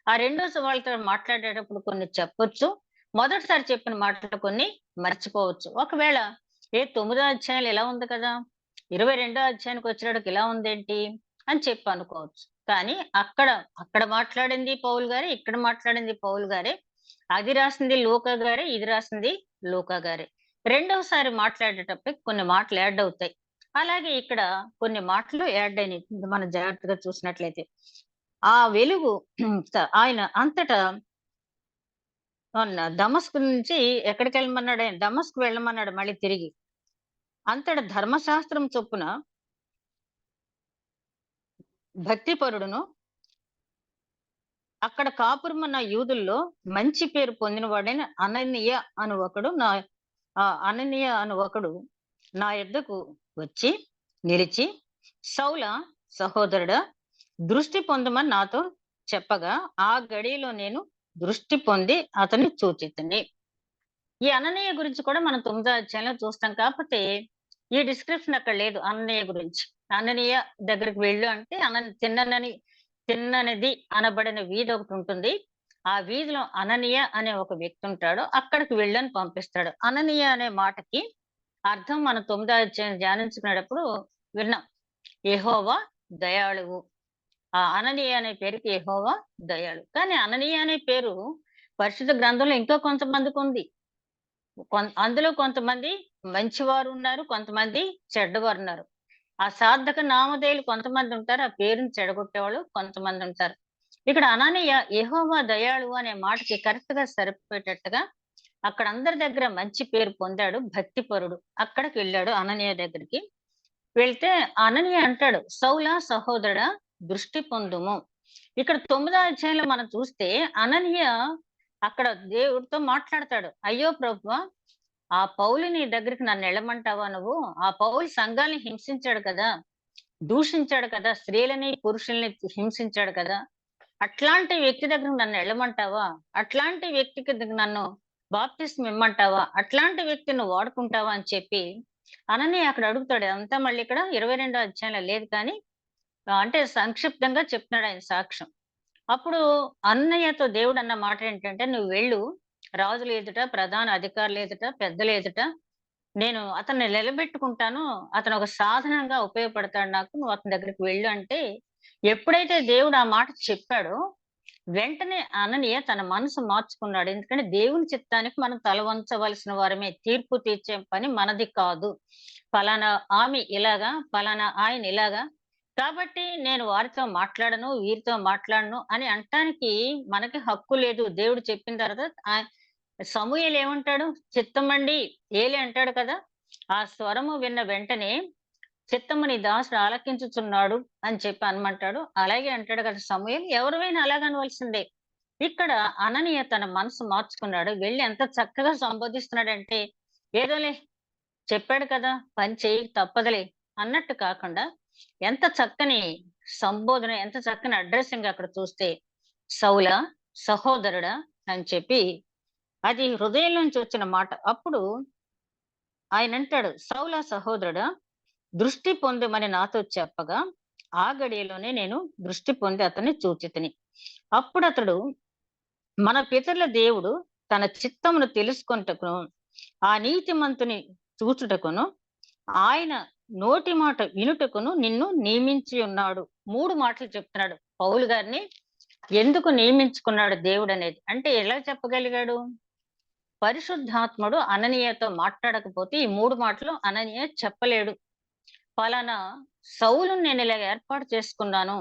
ఆ వాళ్ళతో మాట్లాడేటప్పుడు కొన్ని చెప్పొచ్చు. మొదటిసారి చెప్పిన మాటలు కొన్ని మర్చిపోవచ్చు. ఒకవేళ 9వ అధ్యాయంలో ఇలా ఉంది కదా! 22వ అధ్యాయానికి వచ్చేటప్పటికి ఇలా ఉందేంటి అని చెప్పి అనుకోవచ్చు. కానీ అక్కడ మాట్లాడింది పౌలు గారే, ఇక్కడ మాట్లాడింది పౌలు గారే. అది రాసింది లూకా గారే, ఇది రాసింది లూకా గారే. రెండోసారి మాట్లాడేటప్పటికి కొన్ని మాటలు యాడ్ అవుతాయి. అలాగే ఇక్కడ కొన్ని మాటలు యాడ్ అయినాయి. మనం జాగ్రత్తగా చూసినట్లయితే. ఆ వెలుగు ఆయన అంతటా దమస్కు నుంచి ఎక్కడికెళ్ళమన్నాడు ఆయన? దమస్కు వెళ్ళమన్నాడు మళ్ళీ తిరిగి. అంతట ధర్మశాస్త్రం చొప్పున భక్తిపరుడును, అక్కడ కాపురమున్న యూదుల్లో మంచి పేరు పొందినవాడైన అననీయ అను ఒకడు నా యొద్దకు వచ్చి నిలిచి, సౌలా సహోదరుడా దృష్టి పొందమని నాతో చెప్పగా, ఆ గడియలో నేను దృష్టి పొంది అతన్ని చూచితిని. ఈ అననీయ గురించి కూడా మనం 9వ అధ్యాయంలో చూస్తాం. కాకపోతే ఈ డిస్క్రిప్షన్ అక్కడ లేదు అననీయ గురించి. అననీయ దగ్గరికి వెళ్ళు అంటే తిన్ననిది అనబడిన వీధి ఒకటుంటుంది. ఆ వీధిలో అననీయ అనే ఒక వ్యక్తి ఉంటాడు. అక్కడికి వెళ్ళని పంపిస్తాడు. అననీయ అనే మాటకి అర్థం మనం 9వ అధ్యాయం ధ్యానించుకునేటప్పుడు విన్నాం. యెహోవా దయాళువు. ఆ అననీయ అనే పేరుకి యెహోవా దయాళువు. కానీ అననీయ అనే పేరు పరిశుద్ధ గ్రంథంలో ఇంకా కొంతమందికుంది. అందులో కొంతమంది మంచివారున్నారు. కొంతమంది చెడ్డవారున్నారు. అసార్థక నామధేయులు కొంతమందుంటారు. ఆ పేరుని చెడగొట్టేవాళ్ళు కొంతమందుంటారు. ఇక్కడ అననీయ యెహోవా దయాళువు అనే మాటకి కరెక్ట్‌గా సరిపోయేటట్టుగా అక్కడ అందరి దగ్గర మంచి పేరు పొందాడు. భక్తిపరుడు. అక్కడికి వెళ్ళాడు అననీయ దగ్గరికి. వెళ్తే అననీయ అంటాడు, "సౌలా సహోదరుడా దృష్టి పొందుము." ఇక్కడ 9వ అధ్యాయంలో మనం చూస్తే అననీయ అక్కడ దేవుడితో మాట్లాడతాడు. "అయ్యో ప్రభువా! ఆ పౌలు నీ దగ్గరికి నన్నెళ్ళమంటావా నువ్వు? ఆ పౌలు సంఘాల్ని హింసించాడు కదా! దూషించాడు కదా! స్త్రీలని, పురుషుల్ని హింసించాడు కదా! అట్లాంటి వ్యక్తి దగ్గరికి నన్ను ఎళ్ళమంటావా? అట్లాంటి వ్యక్తికి నన్ను బాప్తిస్మం ఇమ్మంటావా? అట్లాంటి వ్యక్తిని నువ్వు వాడుకుంటావా? అని చెప్పి అననీయ అక్కడ అడుగుతాడు. అదంతా మళ్ళీ ఇక్కడ 22 అధ్యాయంలో లేదు కానీ అంటే సంక్షిప్తంగా చెప్తున్నాడు ఆయన సాక్ష్యం. అప్పుడు అన్నయ్యతో దేవుడన్న మాటేంటంటే, "నువ్వు వెళ్ళు రాజుల ఎదుట, ప్రధాన అధికారుల ఎదుట, పెద్దల ఎదుట నేను అతన్ని నిలబెట్టుకుంటాను. అతను ఒక సాధనంగా ఉపయోగపడతాడు నాకు. నువ్వు అతని దగ్గరికి వెళ్ళు" అంటే, ఎప్పుడైతే దేవుడు ఆ మాట చెప్పాడో, వెంటనే అననీయ తన మనసు మార్చుకున్నాడు. ఎందుకంటే దేవుని చిత్తానికి మనం తల వంచవలసిన వారమే. తీర్పు తీర్చే పని మనది కాదు. పలానా ఆమె ఇలాగా, పలానా ఆయన ఇలాగా. కాబట్టి నేను వారితో మాట్లాడను, వీరితో మాట్లాడను అని అనటానికి మనకి హక్కు లేదు. దేవుడు చెప్పిన తర్వాత సమూయేలు ఏమంటాడు? చిత్తమండి ఏలి అంటాడు కదా! ఆ స్వరము విన్న వెంటనే చిత్తము నీ దాసుడు ఆలకించుచున్నాడు అని చెప్పి అనమంటాడు. అలాగే అంటాడు కదా సమూయేలు. ఎవరివైనా అలాగనవలసిందే. ఇక్కడ అననీయ తన మనసు మార్చుకున్నాడు. వెళ్లి ఎంత చక్కగా సంబోధిస్తున్నాడంటే, ఏదోలే చెప్పాడు కదా! పని చెయ్యి తప్పదులే అన్నట్టు కాకుండా, ఎంత చక్కని సంబోధన, ఎంత చక్కని అడ్రెస్సింగ్ అక్కడ చూస్తే, సౌలా, సహోదరుడా అని చెప్పి అది హృదయం నుంచి వచ్చిన మాట. అప్పుడు ఆయనంటాడు, "సౌలా సహోదరుడా దృష్టి పొందమని నాతో చెప్పగా, ఆ గడియలోనే నేను దృష్టి పొంది అతన్ని చూచితిని. అప్పుడతడు మన పితరుల దేవుడు తన చిత్తమును తెలుసుకొనుటకును, ఆ నీతిమంతుని చూచుటకును, ఆయన నోటి మాట వినుటకును నిన్ను నియమించి ఉన్నాడు." 3 మాటలు చెప్తున్నాడు. పౌలు గారిని ఎందుకు నియమించుకున్నాడు దేవుడనేది. అంటే ఎలా చెప్పగలిగాడు? పరిశుద్ధాత్ముడు అననీయతో మాట్లాడకపోతే ఈ 3 మాటలు అననీయ చెప్పలేడు. పలానా సౌలుని నేను ఇలాగ ఏర్పాటు చేసుకున్నాను.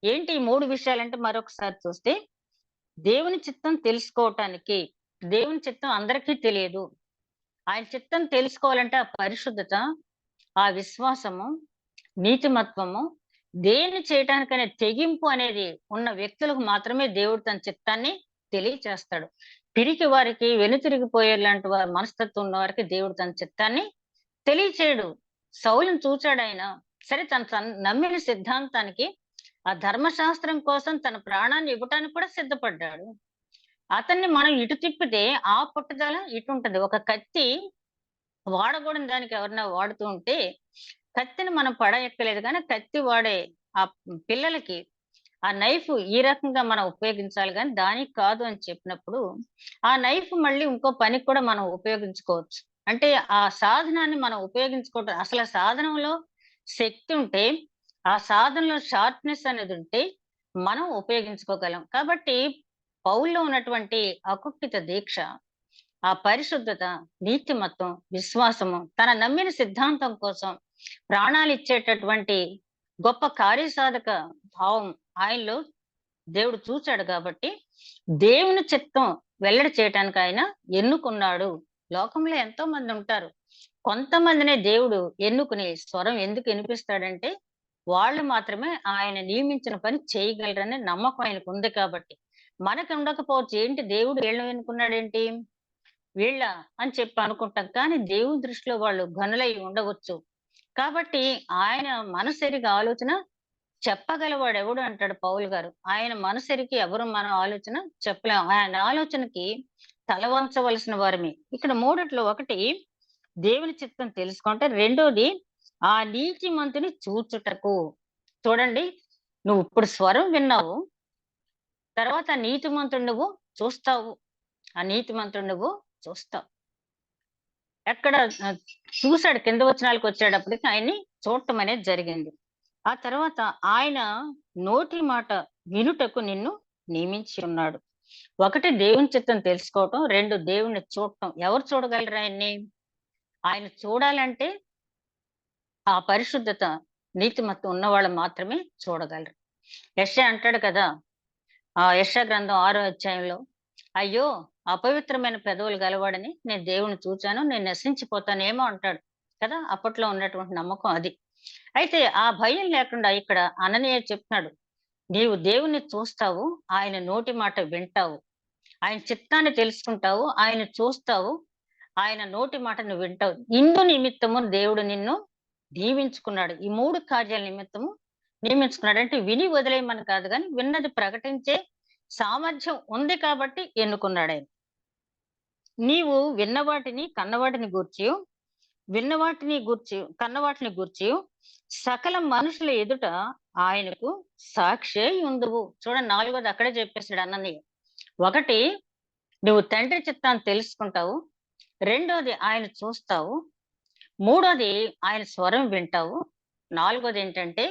ఏంటి ఈ 3 విషయాలంటే మరొకసారి చూస్తే, దేవుని చిత్తం తెలుసుకోవటానికి, దేవుని చిత్తం అందరికీ తెలియదు. ఆయన చిత్తం తెలుసుకోవాలంటే ఆ పరిశుద్ధత, ఆ విశ్వాసము, నీతిమత్వము, దేన్ని చేయటానికనే తెగింపు అనేది ఉన్న వ్యక్తులకు మాత్రమే దేవుడు తన చిత్తాన్ని తెలియచేస్తాడు. పిరికి వారికి, వెనుతిరిగిపోయేలాంటి వారి మనస్తత్వం ఉన్న వారికి దేవుడు తన చిత్తాన్ని తెలియచేయడు. సౌలుని చూచాడాయన. సరే తను నమ్మిన సిద్ధాంతానికి ఆ ధర్మశాస్త్రం కోసం తన ప్రాణాన్ని ఇవ్వటానికి కూడా సిద్ధపడ్డాడు. అతన్ని మనం ఇటు తిప్పితే ఆ పట్టుదల ఇటుంటది. ఒక కత్తి వాడకూడని దానికి ఎవరైనా వాడుతూ ఉంటే, కత్తిని మనం పడెక్కలేదు గానీ, కత్తి వాడే ఆ పిల్లలకి ఆ నైఫ్ ఈ రకంగా మనం ఉపయోగించాలి గానీ, దానికి కాదు అని చెప్పినప్పుడు, ఆ నైఫ్ మళ్ళీ ఇంకో పనికి కూడా మనం ఉపయోగించుకోవచ్చు. అంటే ఆ సాధనాన్ని మనం ఉపయోగించుకోవటం అసలు ఆ సాధనంలో శక్తి ఉంటే, ఆ సాధనలో షార్ప్‌నెస్ అనేదుంటే, మనం ఉపయోగించుకోగలం. కాబట్టి పౌలులో ఉన్నటువంటి అకుక్కిత దీక్ష, ఆ పరిశుద్ధత, నీతిమత్వం, విశ్వాసము, తన నమ్మిన సిద్ధాంతం కోసం ప్రాణాలిచ్చేటటువంటి గొప్ప కార్యసాధక భావం ఆయనలో దేవుడు చూసాడు కాబట్టి, దేవుని చిత్తం వెల్లడి చేయటానికి ఆయన ఎన్నుకున్నాడు. లోకంలో ఎంతో మందుంటారు. కొంతమందినే దేవుడు ఎన్నుకుని స్వరం ఎందుకు ఇనిపిస్తాడంటే, వాళ్ళు మాత్రమే ఆయన నియమించిన పని చేయగలరనే నమ్మకం ఆయనకుంది కాబట్టి. మనకుండకపోవచ్చు. ఏంటి దేవుడు వీళ్ళని ఎన్నుకున్నాడేంటి? వీళ్ళా? అని చెప్పి అనుకుంటాం. కానీ దేవుని దృష్టిలో వాళ్ళు ఘనులై ఉండవచ్చు. కాబట్టి ఆయన మనసెరిగి ఆలోచన చెప్పగలవాడెవడు అంటాడు పౌలు గారు. ఆయన మనసెరిగి ఎవరు మనం ఆలోచన చెప్పలేం. ఆయన ఆలోచనకి తల వంచవలసిన వారమే. ఇక్కడ మూడిట్లో ఒకటి దేవుని చిత్తం తెలుసుకుంటే, రెండోది ఆ నీతిమంతుని చూచుటకు. చూడండి, నువ్వు ఇప్పుడు స్వరం విన్నావు. తర్వాత నీతిమంతుడు నువ్వు చూస్తావు. ఆ నీతిమంతుడు నువ్వు చూస్తావు. ఎక్కడ చూసాడు కింద వచనాలకొచ్చేటప్పటికి ఆయన్ని చూడటం అనేది జరిగింది. ఆ తర్వాత ఆయన నోటి మాట వినుటకు నిన్ను నియమించి ఉన్నాడు. ఒకటి దేవుని చిత్తం తెలుసుకోవటం, 2 దేవుడిని చూడటం. ఎవరు చూడగలరు ఆయన్ని? ఆయన చూడాలంటే ఆ పరిశుద్ధత, నీతిమత్వం ఉన్నవాళ్ళు మాత్రమే చూడగలరు. యెషయా అంటాడు కదా! యెషయా గ్రంథం 6 అధ్యాయంలో, "అయ్యో! అపవిత్రమైన పెదవులు గలవాడని నేను దేవుడిని చూచాను. నేను నశించిపోతానేమో" అంటాడు కదా! అప్పట్లో ఉన్నటువంటి నమ్మకం అది. అయితే ఆ భయం లేకుండా ఇక్కడ అననీయ చెప్తున్నాడు. నీవు దేవుణ్ణి చూస్తావు. ఆయన నోటి మాట వింటావు. ఆయన చిత్తాన్ని తెలుసుకుంటావు. ఆయన చూస్తావు. ఆయన నోటి మాట నువ్వు వింటావు. ఇందు నిమిత్తము దేవుడు నిన్ను దీవించుకున్నాడు. ఈ 3 కార్యాల నిమిత్తము నియమించుకున్నాడు. అంటే విని వదిలేయమని కాదు గానీ, విన్నది ప్రకటించే సామర్థ్యం ఉంది కాబట్టి ఎన్నుకున్నాడాయన. నీవు విన్న వాటిని, కన్న వాటిని గూర్చియు, విన్న వాటిని గూర్చి, కన్న వాటిని గూర్చియు సకల మనుషుల ఎదుట ఆయనకు సాక్షి అయ్యుందువు. చూడండి, నాలుగోది అక్కడే చెప్పేసాడు అన్ననయ్య. ఒకటి, నువ్వు తండ్రి చిత్తాన్ని తెలుసుకుంటావు. రెండోది ఆయన చూస్తావు. మూడోది ఆయన స్వరం వింటావు. నాలుగోదేంటంటే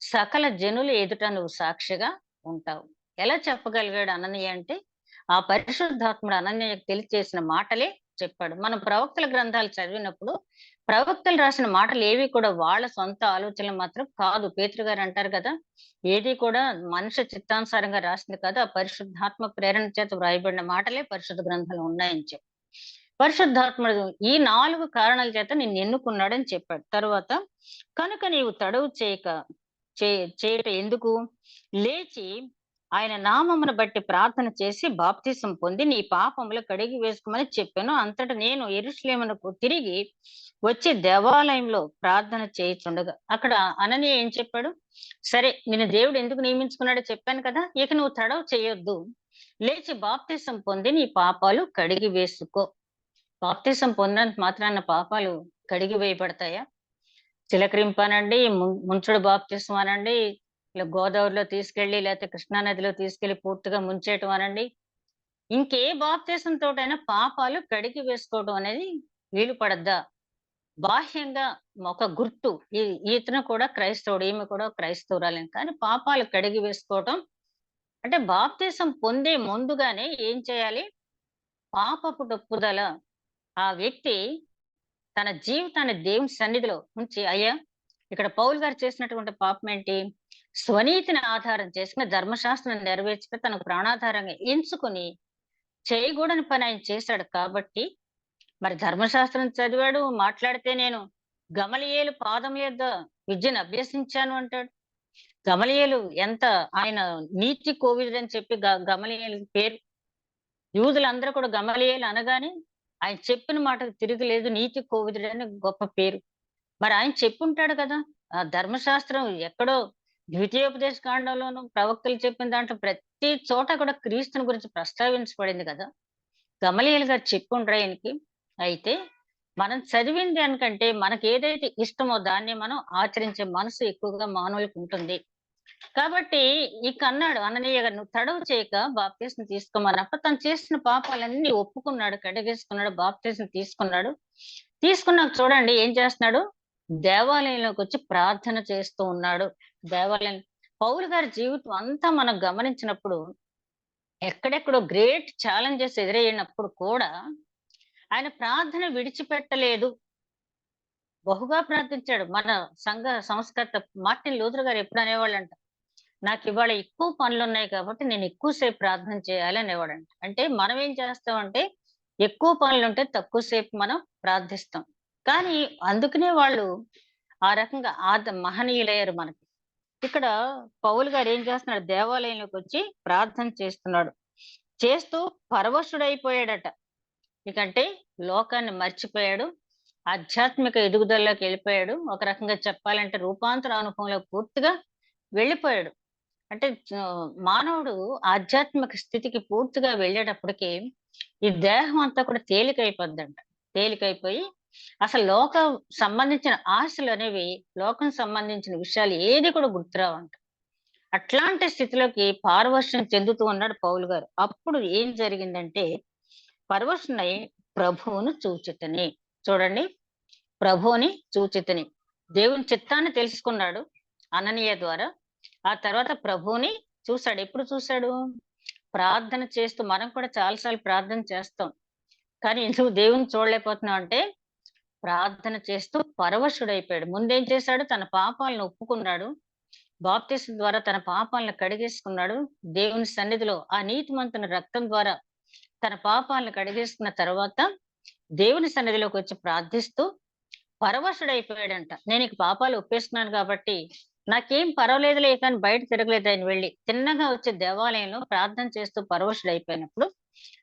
సకల జనుల ఎదుట నువ్వు సాక్షిగా ఉంటావు. ఎలా చెప్పగలిగాడు అననీయ అంటే, ఆ పరిశుద్ధాత్ముడు అననీయకు తెలియచేసిన మాటలే చెప్పాడు. మనం ప్రవక్తల గ్రంథాలు చదివినప్పుడు, ప్రవక్తలు రాసిన మాటలు ఏవి కూడా వాళ్ళ సొంత ఆలోచనలు మాత్రం కాదు. పేతురు గారు అంటారు కదా, ఏది కూడా మనుష్య చిత్తానుసారంగా రాసింది కాదు. ఆ పరిశుద్ధాత్మ ప్రేరణ చేత వ్రాయబడిన మాటలే పరిశుద్ధ గ్రంథాలు ఉన్నాయని చెప్పి. పరిశుద్ధాత్ముడు ఈ 4 కారణాల చేత నిన్ను ఎన్నుకున్నాడని చెప్పాడు. తరువాత, కనుక నీవు తడవు చేయట ఎందుకు? లేచి ఆయన నామమును బట్టి ప్రార్థన చేసి బాప్తిసం పొంది నీ పాపములు కడిగి వేసుకోమని చెప్పాను. అంతట నేను యెరూషలేమునకు తిరిగి వచ్చి దేవాలయంలో ప్రార్థన చేయుచుండగా, అక్కడ అననీయ ఏం చెప్పాడు? సరే, నిన్ను దేవుడు ఎందుకు నియమించుకున్నాడో చెప్పాను కదా, ఇక నువ్వు తడవు చేయొద్దు. లేచి బాప్తిసం పొంది నీ పాపాలు కడిగి వేసుకో. బాప్తిసం పొందినంత మాత్రాన పాపాలు కడిగి వేయబడతాయా? చిలకరింపనండి, ముంచుడు బాప్తిసం అనండి, ఇలా గోదావరిలో తీసుకెళ్ళి లేకపోతే కృష్ణా నదిలో తీసుకెళ్ళి పూర్తిగా ముంచేయటం అనండి. ఇంకే బాప్తిసంతోటైనా పాపాలు కడిగి వేసుకోవడం అనేది వీలు పడద్దా? బాహ్యంగా ఒక గుర్తు. ఇతను కూడా క్రైస్తవుడు, ఈమె కూడా క్రైస్తవురాలే. కానీ పాపాలు కడిగి వేసుకోవటం అంటే బాప్తిసం పొందే ముందుగానే ఏం చేయాలి? పాపపు ఒప్పుదల. ఆ వ్యక్తి తన జీవితాన్ని దేవుని సన్నిధిలో ఉంచి, అయ్యా, ఇక్కడ పౌలు గారు చేసినటువంటి పాపం ఏంటి? స్వనీతిని ఆధారం చేసుకుని ధర్మశాస్త్రం నెరవేర్చుక తన ప్రాణాధారంగా ఎంచుకొని చేయకూడని పని ఆయన చేశాడు కాబట్టి, మరి ధర్మశాస్త్రం చదివాడు, మాట్లాడితే నేను గమలీయేలు పాదముల యొద్ద విద్యను అభ్యసించాను అంటాడు. గమలీయేలు ఎంత ఆయన నీతి కోవిదుడని చెప్పి గమలీయేలు పేరు. యూదులందరూ కూడా గమలీయేలు అనగానే ఆయన చెప్పిన మాటకు తిరుగులేదు, నీతి కోవిదుడని గొప్ప పేరు. మరి ఆయన చెప్పుంటాడు కదా! ఆ ధర్మశాస్త్రం ఎక్కడో ద్వితీయోపదేశ కాండంలోను, ప్రవక్తలు చెప్పిన దాంట్లో ప్రతి చోట కూడా క్రీస్తుని గురించి ప్రస్తావించబడింది కదా! గమలీయేలు గారు చెప్పుండ్రా ఈయనకి. అయితే మనం చదివింది దానికంటే మనకేదైతే ఇష్టమో దాన్ని మనం ఆచరించే మనసు ఎక్కువగా మానవులకు ఉంటుంది. కాబట్టి ఇక అన్నాడు అననీయ గారు, నువ్వు తడవు చేయక బాప్తిసం తీసుకోమన్నప్పుడు తను చేసిన పాపాలన్నీ ఒప్పుకున్నాడు, కడిగేసుకున్నాడు, బాప్తిసం తీసుకున్నాడు. తీసుకున్నాక చూడండి ఏం చేస్తున్నాడు? దేవాలయంలోకి వచ్చి ప్రార్థన చేస్తూ ఉన్నాడు. దేవాలయం పౌలు గారి జీవితం అంతా మనం గమనించినప్పుడు ఎక్కడెక్కడో గ్రేట్ ఛాలెంజెస్ ఎదురయ్యినప్పుడు కూడా ఆయన ప్రార్థన విడిచిపెట్టలేదు. బహుగా ప్రార్థించాడు. మన సంఘ సంస్కర్త మార్టిన్ లూథర్ గారు ఎప్పుడు అనేవాళ్ళంట, నాకివాళ ఎక్కువ పనులున్నాయి కాబట్టి నేను ఎక్కువ సేపు ప్రార్థన చేయాలి అనేవాడంట. అంటే మనం ఏం చేస్తామంటే, ఎక్కువ పనులుంటే తక్కువ సేపు మనం ప్రార్థిస్తాం. కానీ అందుకనే వాళ్ళు ఆ రకంగా మహనీయులయ్యారు మనకి. ఇక్కడ పౌలు గారు ఏం చేస్తున్నాడు? దేవాలయంలోకొచ్చి ప్రార్థన చేస్తున్నాడు. చేస్తూ పరవశుడైపోయాడట. ఇకంటే లోకాన్ని మర్చిపోయాడు. ఆధ్యాత్మిక ఎదుగుదలలోకి వెళ్ళిపోయాడు. ఒక రకంగా చెప్పాలంటే రూపాంతర అనుభవంలో పూర్తిగా వెళ్ళిపోయాడు. అంటే మానవుడు ఆధ్యాత్మిక స్థితికి పూర్తిగా వెళ్ళేటప్పటికి ఈ దేహం అంతా కూడా తేలికైపోద్దంట. తేలికైపోయి అసలు లోకం సంబంధించిన ఆశలు అనేవి, లోకం సంబంధించిన విషయాలు ఏది కూడా గుర్తురావంట. అట్లాంటి స్థితిలోకి పారవశ్యం చెందుతూ ఉన్నాడు పౌలు గారు. అప్పుడు ఏం జరిగిందంటే, పరవశునై ప్రభువును చూచితిని. చూడండి, ప్రభువుని చూచితిని. దేవుని చిత్తాన్ని తెలుసుకున్నాడు అననీయ ద్వారా. ఆ తర్వాత ప్రభువుని చూసాడు. ఎప్పుడు చూసాడు? ప్రార్థన చేస్తూ. మనం కూడా చాలా సార్లు ప్రార్థన చేస్తాం. కానీ ఎందుకు దేవుని చూడలేకపోతున్నాం అంటే, ప్రార్థన చేస్తూ పరవశుడైపోయాడు. ముందేం చేశాడు? తన పాపాలను ఒప్పుకున్నాడు. బాప్తిసం ద్వారా తన పాపాలను కడిగేసుకున్నాడు. దేవుని సన్నిధిలో ఆ నీతిమంతుని రక్తం ద్వారా తన పాపాలను కడిగేసుకున్న తర్వాత దేవుని సన్నిధిలోకి వచ్చి ప్రార్థిస్తూ పరవశుడైపోయాడంట. నేను ఇక పాపాలు ఒప్పేసుకున్నాను కాబట్టి నాకేం పర్వాలేదులే కానీ బయట తిరగలేదు ఆయన వెళ్ళి. తిన్నగా వచ్చి దేవాలయంలో ప్రార్థన చేస్తూ పరవశుడైపోయినప్పుడు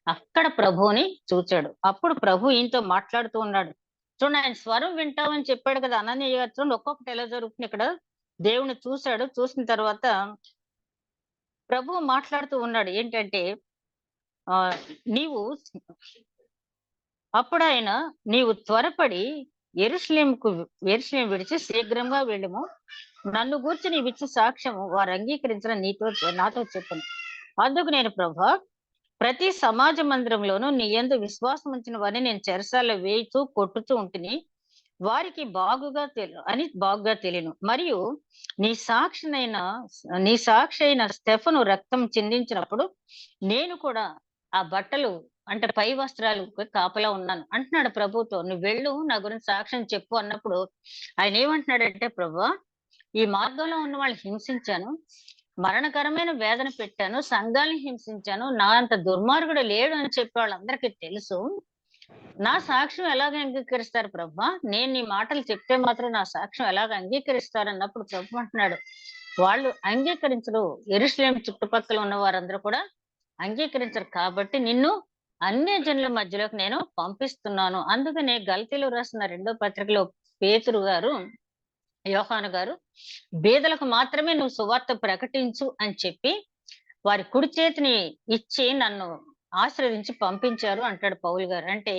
అక్కడ ప్రభువుని చూచాడు. అప్పుడు ప్రభు ఈయనతో మాట్లాడుతూ ఉన్నాడు. చూడండి ఆయన స్వరం వింటామని చెప్పాడు కదా! అననీయ గారు చూడండి ఒక్కొక్కటి ఎలా జరుగుతుంది ఇక్కడ. దేవుడిని చూసాడు. చూసిన తర్వాత ప్రభువు మాట్లాడుతూ ఉన్నాడు. ఏంటంటే ఆహ్, నీవు అప్పుడాయన నీవు త్వరపడి యెరూషలేముకు యెరూషలేము విడిచి శీఘ్రంగా వెళ్ళుము. నన్ను గూర్చి నీవిచ్చు సాక్ష్యము వారు అంగీకరించిన నాతో చెప్పెను. అందుకు నేను ప్రభువా ప్రతి సమాజ మందిరంలోనూ నీ యందు విశ్వాసం ఉంచిన వారిని నేను చెరసాల్లో వేయుచూ, కొట్టుచూ ఉంటిని. వారికి బాగుగా తెలియను. మరియు నీ సాక్షినైన నీ సాక్షి అయిన స్టెఫను రక్తం చిందించినప్పుడు నేను కూడా ఆ బట్టలు అంటే పై వస్త్రాలు కాపలా ఉన్నాను అంటున్నాడు ప్రభువుతో. నువ్వు వెళ్ళు నా గురించి సాక్ష్యం చెప్పు అన్నప్పుడు ఆయన ఏమంటున్నాడంటే, ప్రభువా ఈ మార్గంలో ఉన్న వాళ్ళని హింసించాను. మరణకరమైన వేదన పెట్టాను. సంఘాల్ని హింసించాను. నా అంత దుర్మార్గుడు లేడు అని చెప్పి వాళ్ళందరికీ తెలుసు. నా సాక్ష్యం ఎలాగ అంగీకరిస్తారు ప్రభా? నేను నీ మాటలు చెప్తే మాత్రం నా సాక్ష్యం ఎలాగ అంగీకరిస్తారన్నప్పుడు ప్రభు అంటున్నాడు, వాళ్ళు అంగీకరించరు. యెరూషలేము చుట్టుపక్కల ఉన్న వారందరూ కూడా అంగీకరించరు. కాబట్టి నిన్ను అన్యజనుల మధ్యలోకి నేను పంపిస్తున్నాను. అందుకనే గల్తీలో రాసిన రెండో పత్రికలో పేతురు గారు, యోహాను గారు బీదలకు మాత్రమే నువ్వు సువార్త ప్రకటించు అని చెప్పి వారి కుడి చేతిని ఇచ్చి నన్ను ఆశీర్వదించి పంపించారు అంటాడు పౌలు గారు. అంటే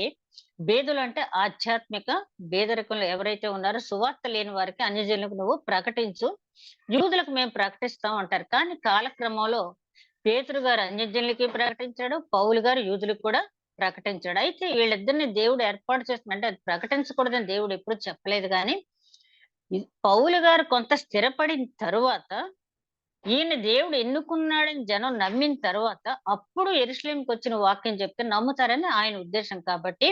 బేదులు అంటే ఆధ్యాత్మిక బేదరికంలో ఎవరైతే ఉన్నారో సువార్త లేని వారికి అన్యజనులకు నువ్వు ప్రకటించు. యూదులకు మేము ప్రకటిస్తాం అంటారు. కానీ కాలక్రమంలో పేతురు గారు అన్యజనులకి ప్రకటించాడు. పౌలు గారు యూదులకు కూడా ప్రకటించాడు. అయితే వీళ్ళిద్దరిని దేవుడు ఏర్పాటు చేస్తున్న అంటే అది ప్రకటించకూడదని దేవుడు ఎప్పుడు చెప్పలేదు గాని పౌలు గారు కొంత స్థిరపడిన తరువాత ఈయన దేవుడు ఎన్నుకున్నాడని జనం నమ్మిన తర్వాత అప్పుడు యెరూషలేముకి వచ్చిన వాక్యం చెప్తే నమ్ముతారని ఆయన ఉద్దేశం. కాబట్టి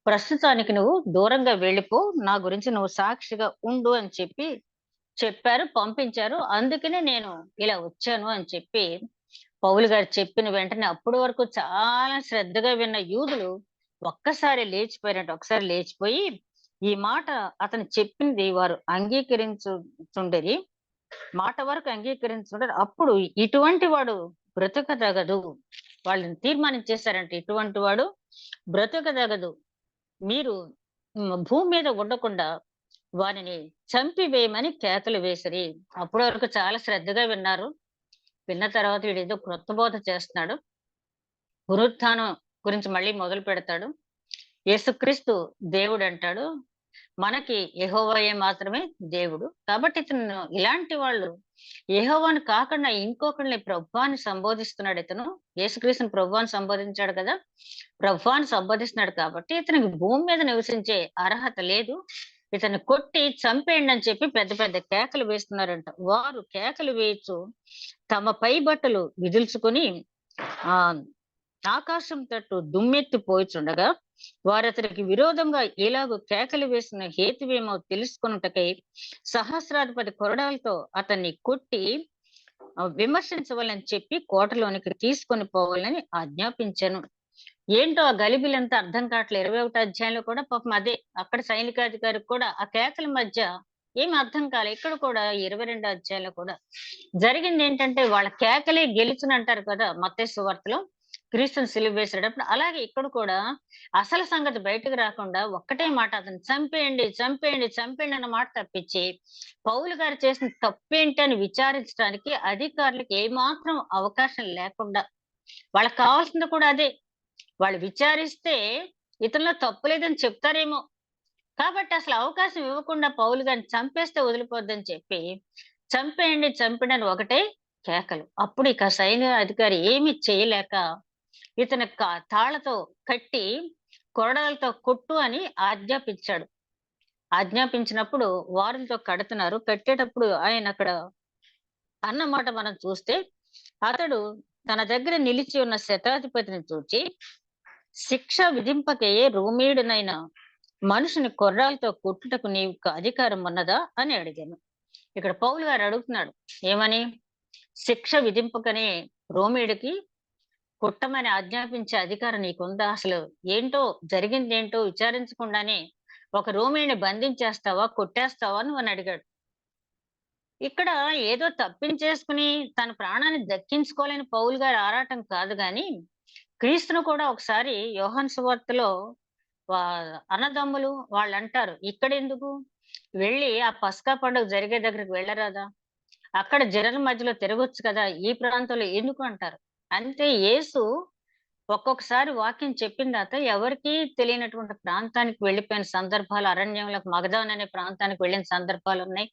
ప్రస్తుతానికి నువ్వు దూరంగా వెళ్ళిపో. నా గురించి నువ్వు సాక్షిగా ఉండు అని చెప్పి చెప్పారు, పంపించారు. అందుకనే నేను ఇలా వచ్చాను అని చెప్పి పౌలు గారు చెప్పిన వెంటనే అప్పటి వరకు చాలా శ్రద్ధగా విన్న యూదులు ఒక్కసారి లేచిపోయారంట. ఒకసారి లేచిపోయి ఈ మాట అతను చెప్పింది వారు అంగీకరించుచుండిరి. మాట వరకు అంగీకరించుంటారు. అప్పుడు ఇటువంటి వాడు బ్రతకదగదు. వాళ్ళని తీర్మానించేశారంటే ఇటువంటి వాడు బ్రతకదగదు. మీరు భూమి మీద ఉండకుండా వారిని చంపివేయమని కేకలు వేసిరి. అప్పటి వరకు చాలా శ్రద్ధగా విన్నారు. విన్న తర్వాత వీడేదో క్రొత్త బోధ చేస్తున్నాడు. పునరుత్థానం గురించి మళ్ళీ మొదలు పెడతాడు. యేసుక్రీస్తు దేవుడు అంటాడు. మనకి యెహోవాయే మాత్రమే దేవుడు. కాబట్టి ఇతను ఇలాంటి వాళ్ళు యెహోవాను కాకుండా ఇంకొకళ్ళని ప్రభువా అని సంబోధిస్తున్నాడు ఇతను. యేసుక్రీస్తుని ప్రభువా అని సంబోధించాడు కదా! ప్రభువా అని సంబోధిస్తున్నాడు కాబట్టి ఇతనికి భూమి మీద నివసించే అర్హత లేదు. ఇతన్ని కొట్టి చంపేయండి అని చెప్పి పెద్ద పెద్ద కేకలు వేస్తున్నారంట. వారు కేకలు వేయచ్చు తమ పై బట్టలు విదుల్చుకొని ఆహ్, ఆకాశం తట్టు దుమ్మెత్తి పోయిచుండగా వారతనికి విరోధంగా ఇలాగు కేకలు వేసిన హేతువేమో తెలుసుకొనుటకై సహస్రాధిపతి కొరడాలతో అతన్ని కొట్టి విమర్శించవాలని చెప్పి కోటలోనికి తీసుకొని పోవాలని ఆజ్ఞాపించాను. ఏంటో ఆ గలిబిలంతా అర్థం కావట్లేదు. 21 అధ్యాయంలో కూడా పాపం అదే. అక్కడ సైనికాధికారికి కూడా ఆ కేకల మధ్య ఏమి అర్థం కాలే. ఇక్కడ కూడా 22 అధ్యాయంలో కూడా జరిగిందేంటంటే వాళ్ళ కేకలే గెలుచునంటారు కదా! మత్తయి సువార్తలో. క్రీస్తుని సిలువ వేసేటప్పుడు. అలాగే ఇక్కడ కూడా అసలు సంగతి బయటకు రాకుండా ఒక్కటే మాట అతన్ని చంపేయండి, చంపేయండి, చంపేయండి అన్న మాట తప్పించి పౌలు గారు చేసిన తప్పేంటి అని విచారించడానికి అధికారులకు ఏమాత్రం అవకాశం లేకుండా వాళ్ళకి కావాల్సింది కూడా అదే. వాళ్ళు విచారిస్తే ఇతనిలో తప్పు లేదని చెప్తారేమో. కాబట్టి అసలు అవకాశం ఇవ్వకుండా పౌలు గారిని చంపేస్తే వదిలిపోద్దని చెప్పి చంపేయండి, చంపేయండి అని ఒకటే కేకలు. అప్పుడు ఇక సైన్య అధికారి ఏమి చేయలేక ఇతని తాళ్లతో కట్టి కొరడాలతో కొట్టు అని ఆజ్ఞాపించాడు. ఆజ్ఞాపించినప్పుడు వారులతో కడుతున్నారు. కట్టేటప్పుడు ఆయన అక్కడ అన్నమాట మనం చూస్తే అతడు తన దగ్గర నిలిచి ఉన్న శతాధిపతిని చూచి శిక్ష విధింపకే రోమీయుడనైన మనుషుని కొర్రాలతో కొట్టుటకు నీకు అధికారం ఉన్నదా అని అడిగాను. ఇక్కడ పౌలు గారు అడుగుతున్నాడు ఏమని? శిక్ష విధింపకనే రోమీయుడికి కొట్టమని ఆజ్ఞాపించే అధికారం నీకుందా? అసలు ఏంటో జరిగిందేంటో విచారించకుండానే ఒక రోమీయుని బంధించేస్తావా, కొట్టేస్తావా అని అడిగాడు. ఇక్కడ ఏదో తప్పించేసుకుని తన ప్రాణాన్ని దక్కించుకోవాలని పౌలు గారి ఆరాటం కాదు గాని క్రీస్తును కూడా ఒకసారి యోహాను సువార్తలో వా అన్నదమ్ములు వాళ్ళంటారు, "ఇక్కడెందుకు? వెళ్ళి ఆ పస్కా పండుగ జరిగే దగ్గరికి వెళ్ళరాదా? అక్కడ జనాల మధ్యలో తిరగొచ్చు కదా! ఈ ప్రాంతంలో ఎందుకు?" అంటారు. అంటే యేసు ఒక్కొక్కసారి వాక్యం చెప్పిన తర్వాత ఎవరికీ తెలియనటువంటి ప్రాంతానికి వెళ్ళిపోయిన సందర్భాలు, అరణ్యంలోకి మగదాన్ అనే ప్రాంతానికి వెళ్ళిన సందర్భాలున్నాయి.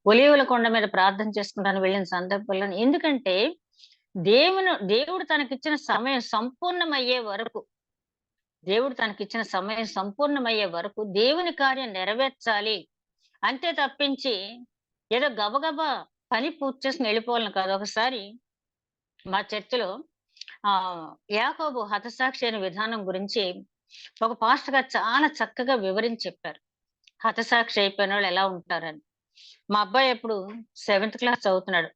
ఒలీవల కొండ మీద ప్రార్థన చేసుకుంటానికి వెళ్ళిన సందర్భాలున్నాయి. ఎందుకంటే దేవుడు తనకిచ్చిన సమయం సంపూర్ణమయ్యే వరకు, దేవుడు తనకిచ్చిన సమయం సంపూర్ణమయ్యే వరకు దేవుని కార్యం నెరవేర్చాలి. అంతే తప్పించి ఏదో గబగబా పని పూర్తి చేసుకొని వెళ్ళిపోవాలని కాదు. ఒకసారి మా చర్చిలో ఆహ్, యాకోబు హతసాక్షి అయిన విధానం గురించి ఒక పాస్టర్ గారు చాలా చక్కగా వివరించి చెప్పారు. హతసాక్షి అయిపోయినోళ్ళు ఎలా ఉంటారని. మా అబ్బాయి ఇప్పుడు సెవెంత్ క్లాస్ చదువుతున్నాడు.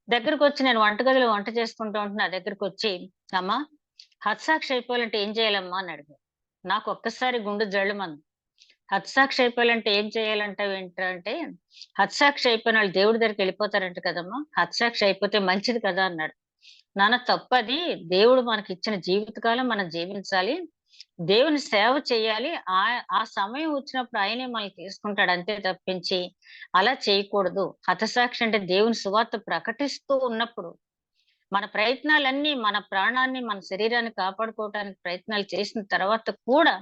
దగ్గరకొచ్చి నేను వంటగదిలో వంట చేసుకుంటూ ఉంటే నా దగ్గరకొచ్చి, "అమ్మా, హతసాక్షి అయిపోవాలంటే ఏం చేయాలమ్మా?" అని అడిగాడు. నాకు ఒక్కసారి గుండె జల్లుమంది. హతసాక్షి అయిపోవాలంటే ఏం చేయాలంటావేంట్రా అంటే, "హతసాక్షి అయిపోయినోళ్ళు దేవుడి దగ్గరికెళ్ళిపోతారంట కదమ్మా! హతసాక్షి అయిపోతే మంచిది కదా!" అన్నాడు. నాన్న తప్పది. దేవుడు మనకిచ్చిన జీవితకాలం మనం జీవించాలి. దేవుని సేవ చేయాలి. ఆ సమయం వచ్చినప్పుడు ఆయనే మనల్ని తీసుకుంటాడు అంతే తప్పించి, అలా చేయకూడదు. హతసాక్షి అంటే దేవుని సువార్త ప్రకటిస్తూ ఉన్నప్పుడు, మన ప్రయత్నాలన్నీ మన ప్రాణాన్ని, మన శరీరాన్ని కాపాడుకోవటానికి ప్రయత్నాలు చేసిన తర్వాత కూడా,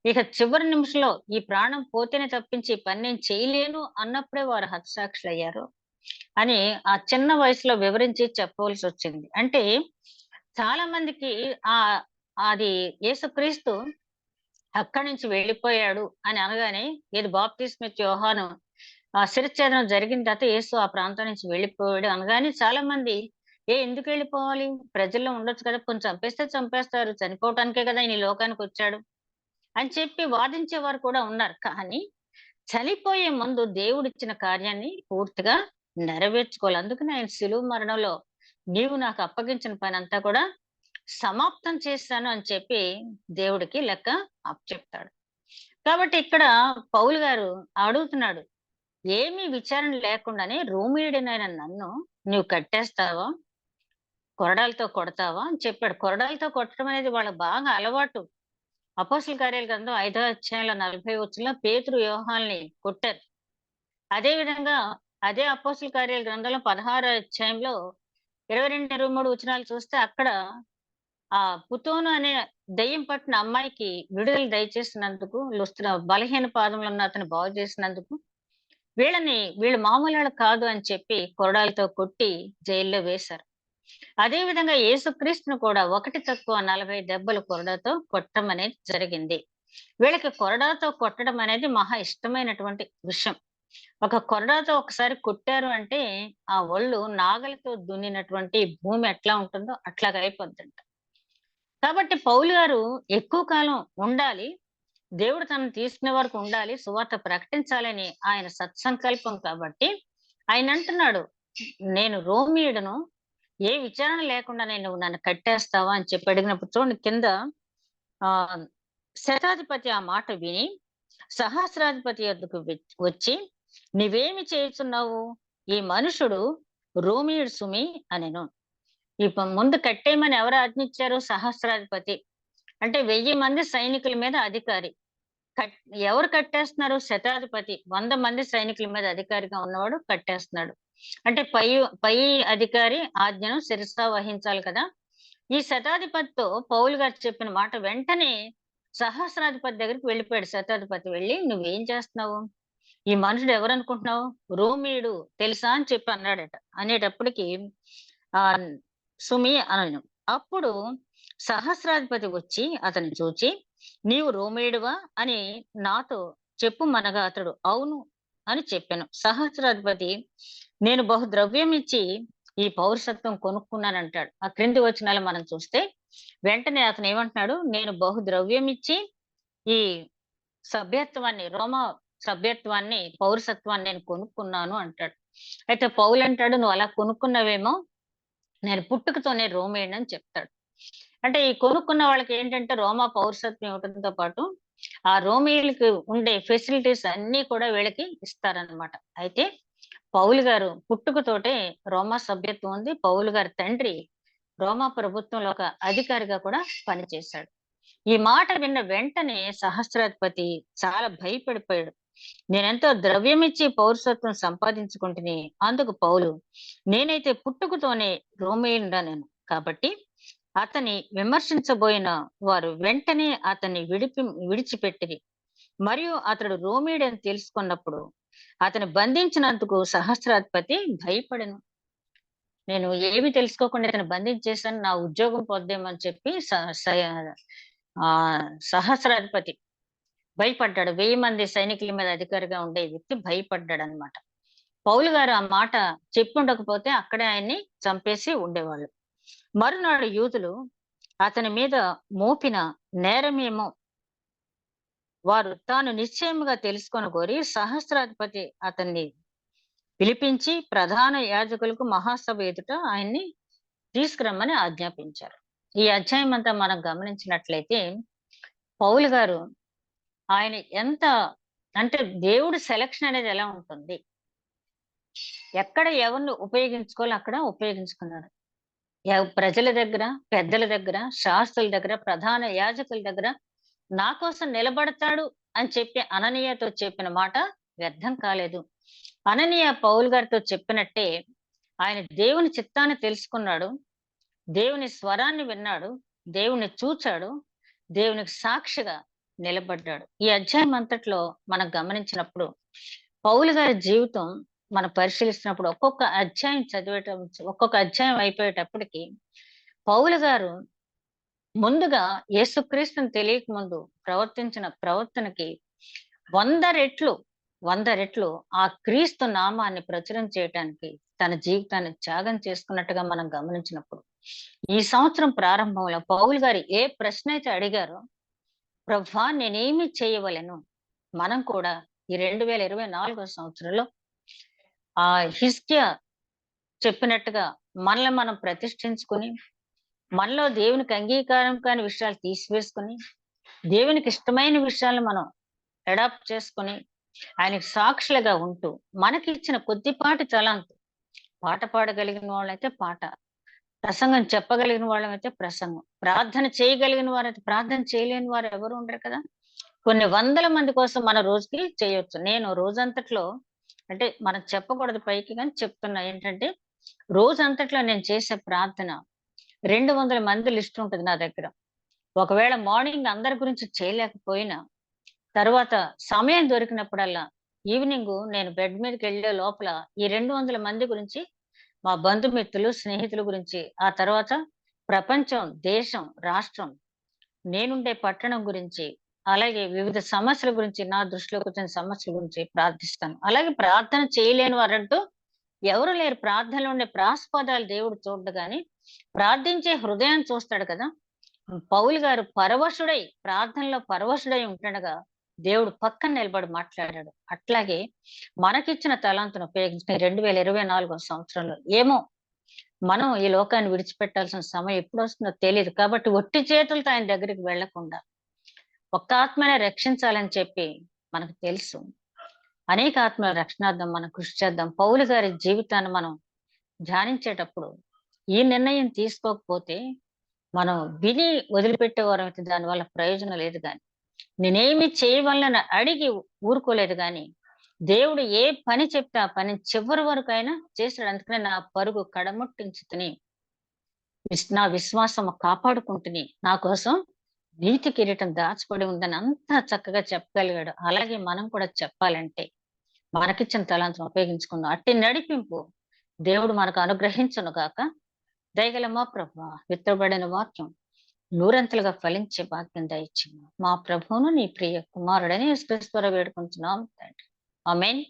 ఇక చివరి నిమిషంలో ఈ ప్రాణం పోతేనే తప్పించి ఈ పని నేను చేయలేను అన్నప్పుడే వారు హతసాక్షులయ్యారు అని ఆ చిన్న వయసులో వివరించి చెప్పవలసొచ్చింది. అంటే చాలా మందికి ఆహ్, అది యేసుక్రీస్తు అక్కడి నుంచి వెళ్ళిపోయాడు అని అనగానే ఏది బాప్తిస్మిచ్చి యోహాను శిరచ్ఛేదనం జరిగిన తర్వాత యేసు ఆ ప్రాంతం నుంచి వెళ్ళిపోయాడు అనగానే చాలా మంది ఎందుకెళ్ళిపోవాలి? ప్రజల్లో ఉండొచ్చు కదా! పోనీ చంపేస్తే చంపేస్తారు. చనిపోవటానికే కదా ఆయన ఈ లోకానికొచ్చాడు అని చెప్పి వాదించేవారు కూడా ఉన్నారు. కానీ చనిపోయే ముందు దేవుడిచ్చిన కార్యాన్ని పూర్తిగా నెరవేర్చుకోవాలి. అందుకని ఆయన శిలువ మరణంలో నీవు నాకు అప్పగించిన పనంతా కూడా సమాప్తం చేశాను అని చెప్పి దేవుడికి లెక్క అప్పచెప్తాడు. కాబట్టి ఇక్కడ పౌలు గారు అడుగుతున్నాడు. ఏమీ విచారణ లేకుండానే రోమీయుడినైన నన్ను నీవు కట్టేస్తావా? కొరడాలతో కొడతావా? అని చెప్పాడు. కొరడాలతో కొట్టడం అనేది వాళ్ళకి బాగా అలవాటు. అపోస్తల కార్యాల గ్రంథం 5వ అధ్యాయంలో 40 వచనంలో పేతురు, యోహానుల్ని కొట్టారు. అదే విధంగా అదే అపోస్తల కార్యాల గ్రంథంలో 16వ అధ్యాయంలో 22, 23 వచనాలు చూస్తే అక్కడ పుతోను అనే దెయ్యం పట్టిన అమ్మాయికి విడుదల దయచేసినందుకు, బలహీన పాదములు ఉన్న అతన్ని బాగు చేసినందుకు, వీళ్ళు మామూలోళ్ళు కాదు అని చెప్పి కొరడాలతో కొట్టి జైల్లో వేశారు. అదే విధంగా యేసుక్రీస్తును కూడా ఒకటి తక్కువ 40 దెబ్బలు కొరడాతో కొట్టడం అనేది జరిగింది. వీళ్ళకి కొరడాతో కొట్టడం అనేది మహా ఇష్టమైనటువంటి విషయం. ఒక కొరడాతో ఒకసారి కొట్టారు అంటే ఆ ఒళ్ళు నాగలితో దున్నినటువంటి భూమి ఎట్లా ఉంటుందో అట్లాగా అయిపోద్దంట. కాబట్టి పౌలు గారు ఎక్కువ కాలం ఉండాలి. దేవుడు తనను తీసుకునే వరకు ఉండాలి. సువార్త ప్రకటించాలని ఆయన సత్సంకల్పం కాబట్టి ఆయనంటున్నాడు, "నేను రోమీయుడను. ఏ విచారణ లేకుండానే నువ్వు నన్ను కట్టేస్తావా?" అని చెప్పి అడిగినప్పుడు చూడండి కింద ఆహ్, శతాధిపతి ఆ మాట విని సహస్రాధిపతి యొద్దకు వచ్చి, "నీవేమి చేయుచున్నావు? ఈ మనుషుడు రోమీయుడు సుమి" అనెను. ముందు కట్టేయమని ఎవరు ఆజ్ఞిచ్చారు? సహస్రాధిపతి. అంటే 1000 మంది సైనికుల మీద అధికారి. కట్ ఎవరు కట్టేస్తున్నారు? శతాధిపతి. 100 మంది సైనికుల మీద అధికారిగా ఉన్నవాడు కట్టేస్తున్నాడు. అంటే పై అధికారి ఆజ్ఞను శిరసా వహించాలి కదా! ఈ శతాధిపతితో పౌలు గారు చెప్పిన మాట వెంటనే సహస్రాధిపతి దగ్గరికి వెళ్ళిపోయాడు శతాధిపతి వెళ్లి, "నువ్వేం చేస్తున్నావు? ఈ మనుషుడు ఎవరనుకుంటున్నావు? రోమీయుడు తెలుసా?" అని చెప్పి అన్నాడట. అనేటప్పటికి ఆహ్, సుమి అనెను. అప్పుడు సహస్రాధిపతి వచ్చి అతన్ని చూచి, "నీవు రోమీయుడివా అని నాతో చెప్పుమనగా అతడు అవును అని చెప్పెను. సహస్రాధిపతి, "నేను బహు ద్రవ్యమిచ్చి ఈ పౌరసత్వం కొనుక్కున్నానంటాడు." ఆ క్రింది వచనాలు మనం చూస్తే వెంటనే అతను ఏమంటున్నాడు? "నేను బహు ద్రవ్యమిచ్చి ఈ రోమా సభ్యత్వాన్ని, పౌరసత్వాన్ని నేను కొనుక్కున్నాను" అంటాడు. అయితే పౌలంటాడు, "నువ్వు అలా కొనుక్కున్నావేమో, నేను పుట్టుకతోనే రోమేయుడినని" చెప్తాడు. అంటే ఈ కొనుక్కున్న వాళ్ళకేంటంటే రోమా పౌరసత్వం ఇవ్వటంతో పాటు, ఆ రోమీయులకి ఉండే ఫెసిలిటీస్ అన్నీ కూడా వీళ్ళకి ఇస్తారనమాట. అయితే పౌలు గారు పుట్టుకతోటే రోమా సభ్యత్వం ఉంది. పౌలు గారి తండ్రి రోమా ప్రభుత్వంలో ఒక అధికారిగా కూడా పనిచేశాడు. ఈ మాట విన్న వెంటనే సహస్రాధిపతి చాలా భయపడిపోయాడు. నేనెంతో ద్రవ్యమిచ్చి పౌరసత్వం సంపాదించుకుంటుని. అందుకు పౌలు, నేనైతే పుట్టుకతోనే రోమేయుడనెను. కాబట్టి అతని విమర్శించబోయిన వారు వెంటనే అతన్ని విడిచిపెట్టిరి. మరియు అతడు రోమీయుడని తెలుసుకున్నప్పుడు అతని బంధించినందుకు సహస్రాధిపతి భయపడెను. నేను ఏమి తెలుసుకోకుండా ఇతన్ని బంధించేసాను, నా ఉద్యోగం పోద్దేమో అని చెప్పి సహస్రాధిపతి భయపడ్డాడు. 1000 మంది సైనికుల మీద అధికారిగా ఉండే వ్యక్తి భయపడ్డాడనమాట. పౌలు గారు ఆ మాట చెప్పుండకపోతే అక్కడే ఆయన్ని చంపేసి ఉండేవాళ్ళు. మరునాడు యూదులు అతని మీద మోపిన నేరమేమో వారు తాను నిశ్చయముగా తెలుసుకొనగోరి సహస్రాధిపతి అతన్ని పిలిపించి ప్రధాన యాజకులకు మహాసభ ఎదుట ఆయన్ని తీసుకురమ్మని ఆజ్ఞాపించారు. ఈ అధ్యాయం అంతా మనం గమనించినట్లయితే పౌలు గారు ఆయన ఎంత అంటే దేవుడు సెలక్షన్ అనేది ఎలా ఉంటుంది, ఎక్కడ ఎవరిని ఉపయోగించుకోవాలో అక్కడ ఉపయోగించుకున్నాడు. ప్రజల దగ్గర, పెద్దల దగ్గర, శాస్త్రుల దగ్గర, ప్రధాన యాజకుల దగ్గర నా కోసం నిలబడతాడు అని చెప్పి అననీయతో చెప్పిన మాట వ్యర్థం కాలేదు. అననీయ పౌలు గారితో చెప్పినట్టే ఆయన దేవుని చిత్తాన్ని తెలుసుకున్నాడు, దేవుని స్వరాన్ని విన్నాడు, దేవుని చూచాడు, దేవునికి సాక్షిగా నిలబడ్డాడు. ఈ అధ్యాయం అంతట్లో మనం గమనించినప్పుడు పౌలు గారి జీవితం మనం పరిశీలిస్తున్నప్పుడు ఒక్కొక్క అధ్యాయం అయిపోయేటప్పటికి పౌలు గారు ముందుగా యేసుక్రీస్తుని తెలియక ముందు ప్రవర్తించిన ప్రవర్తనకి 100 రెట్లు ఆ క్రీస్తు నామాన్ని ప్రచురం చేయటానికి తన జీవితాన్ని త్యాగం చేసుకున్నట్టుగా మనం గమనించినప్పుడు ఈ సంవత్సరం ప్రారంభంలో పౌలు గారు ఏ ప్రశ్న అయితే అడిగారో, ప్రభువా నేనేమి చేయవలెను, మనం కూడా ఈ 2024 సంవత్సరంలో ఆ హిజ్కియా చెప్పినట్టుగా మనల్ని మనం ప్రతిష్ఠించుకుని, మనలో దేవునికి అంగీకారం కాని విషయాలు తీసివేసుకుని, దేవునికి ఇష్టమైన విషయాలను మనం అడాప్ట్ చేసుకుని, ఆయనకి సాక్షులుగా ఉంటూ, మనకిచ్చిన కొద్దిపాటి తలాంతు, పాట పాడగలిగిన వాళ్ళైతే పాట, ప్రసంగం చెప్పగలిగిన వాళ్ళమైతే ప్రసంగం, ప్రార్థన చేయగలిగిన వారైతే ప్రార్థన చేయలేని వారు ఎవరు ఉండరు కదా. కొన్ని వందల మంది కోసం మన రోజుకి చేయొచ్చు. నేను రోజంతట్లో అంటే మనం చెప్పకూడదు పైకి కానీ చెప్తున్నా ఏంటంటే, రోజంతట్లో నేను చేసే ప్రార్థన 200 మంది లిస్ట్ ఉంటది నా దగ్గర. ఒకవేళ మార్నింగ్ అందరి గురించి చేయలేకపోయినా, తర్వాత సమయం దొరికినప్పుడల్లా ఈవినింగ్ నేను బెడ్ మీదకెళ్ళే లోపల ఈ 200 మంది గురించి, మా బంధుమిత్రులు, స్నేహితుల గురించి, ఆ తర్వాత ప్రపంచం, దేశం, రాష్ట్రం, నేనుండే పట్టణం గురించి, అలాగే వివిధ సమస్యల గురించి, నా దృష్టిలోకి వచ్చిన సమస్యల గురించి ప్రార్థిస్తాను. అలాగే ప్రార్థన చేయలేని వారంటూ ఎవరు లేరు. ప్రార్థనలో ఉండే ప్రాస్పదాలు దేవుడు చూడ్డు గాని, ప్రార్థించే హృదయాన్ని చూస్తాడు కదా. పౌలు గారు ప్రార్థనలో పరవశుడై ఉంటుండగా దేవుడు పక్కన నిలబడి మాట్లాడాడు. అట్లాగే మనకిచ్చిన తలాంతును ఉపయోగించుకుని 2024 సంవత్సరంలో ఏమో మనం ఈ లోకాన్ని విడిచిపెట్టాల్సిన సమయం ఎప్పుడొస్తుందో తెలీదు. కాబట్టి ఒట్టి చేతులతో ఆయన దగ్గరికి వెళ్ళకుండా ఒక్క ఆత్మనే రక్షించాలని చెప్పి మనకు తెలుసు. అనేక ఆత్మల రక్షణార్థం మనం కృషి చేద్దాం. పౌలు గారి జీవితాన్ని మనం ధ్యానించేటప్పుడు ఈ నిర్ణయం తీసుకోకపోతే మనం విని వదిలిపెట్టేవారం అయితే దానివల్ల ప్రయోజనం లేదు గాని, నేనేమి చేయవలనని అడిగి ఊరుకోలేదు గాని, దేవుడు ఏ పని చెప్తే ఆ పని చివరి వరకైనా చేశాడు. అందుకనే నా పరుగు కడముట్టించుకుని నా విశ్వాసము కాపాడుకుంటుని, నా కోసం నీతి కిరీటం దాచబడి ఉందని అంతా చక్కగా చెప్పగలిగాడు. అలాగే మనం కూడా చెప్పాలంటే మనకిచ్చిన తలాంతును ఉపయోగించుకుందాం. అట్టి నడిపింపు దేవుడు మనకు అనుగ్రహించును గాక. దయగల మా ప్రభువా, విత్తబడిన వాక్యం నూరంతలుగా ఫలించే భాగ్యం దయచేయము. మా ప్రభువును నీ ప్రియ కుమారుడని యేసుక్రీస్తు ద్వారా వేడుకుంటున్నాం తండ్రి. ఆమేన్.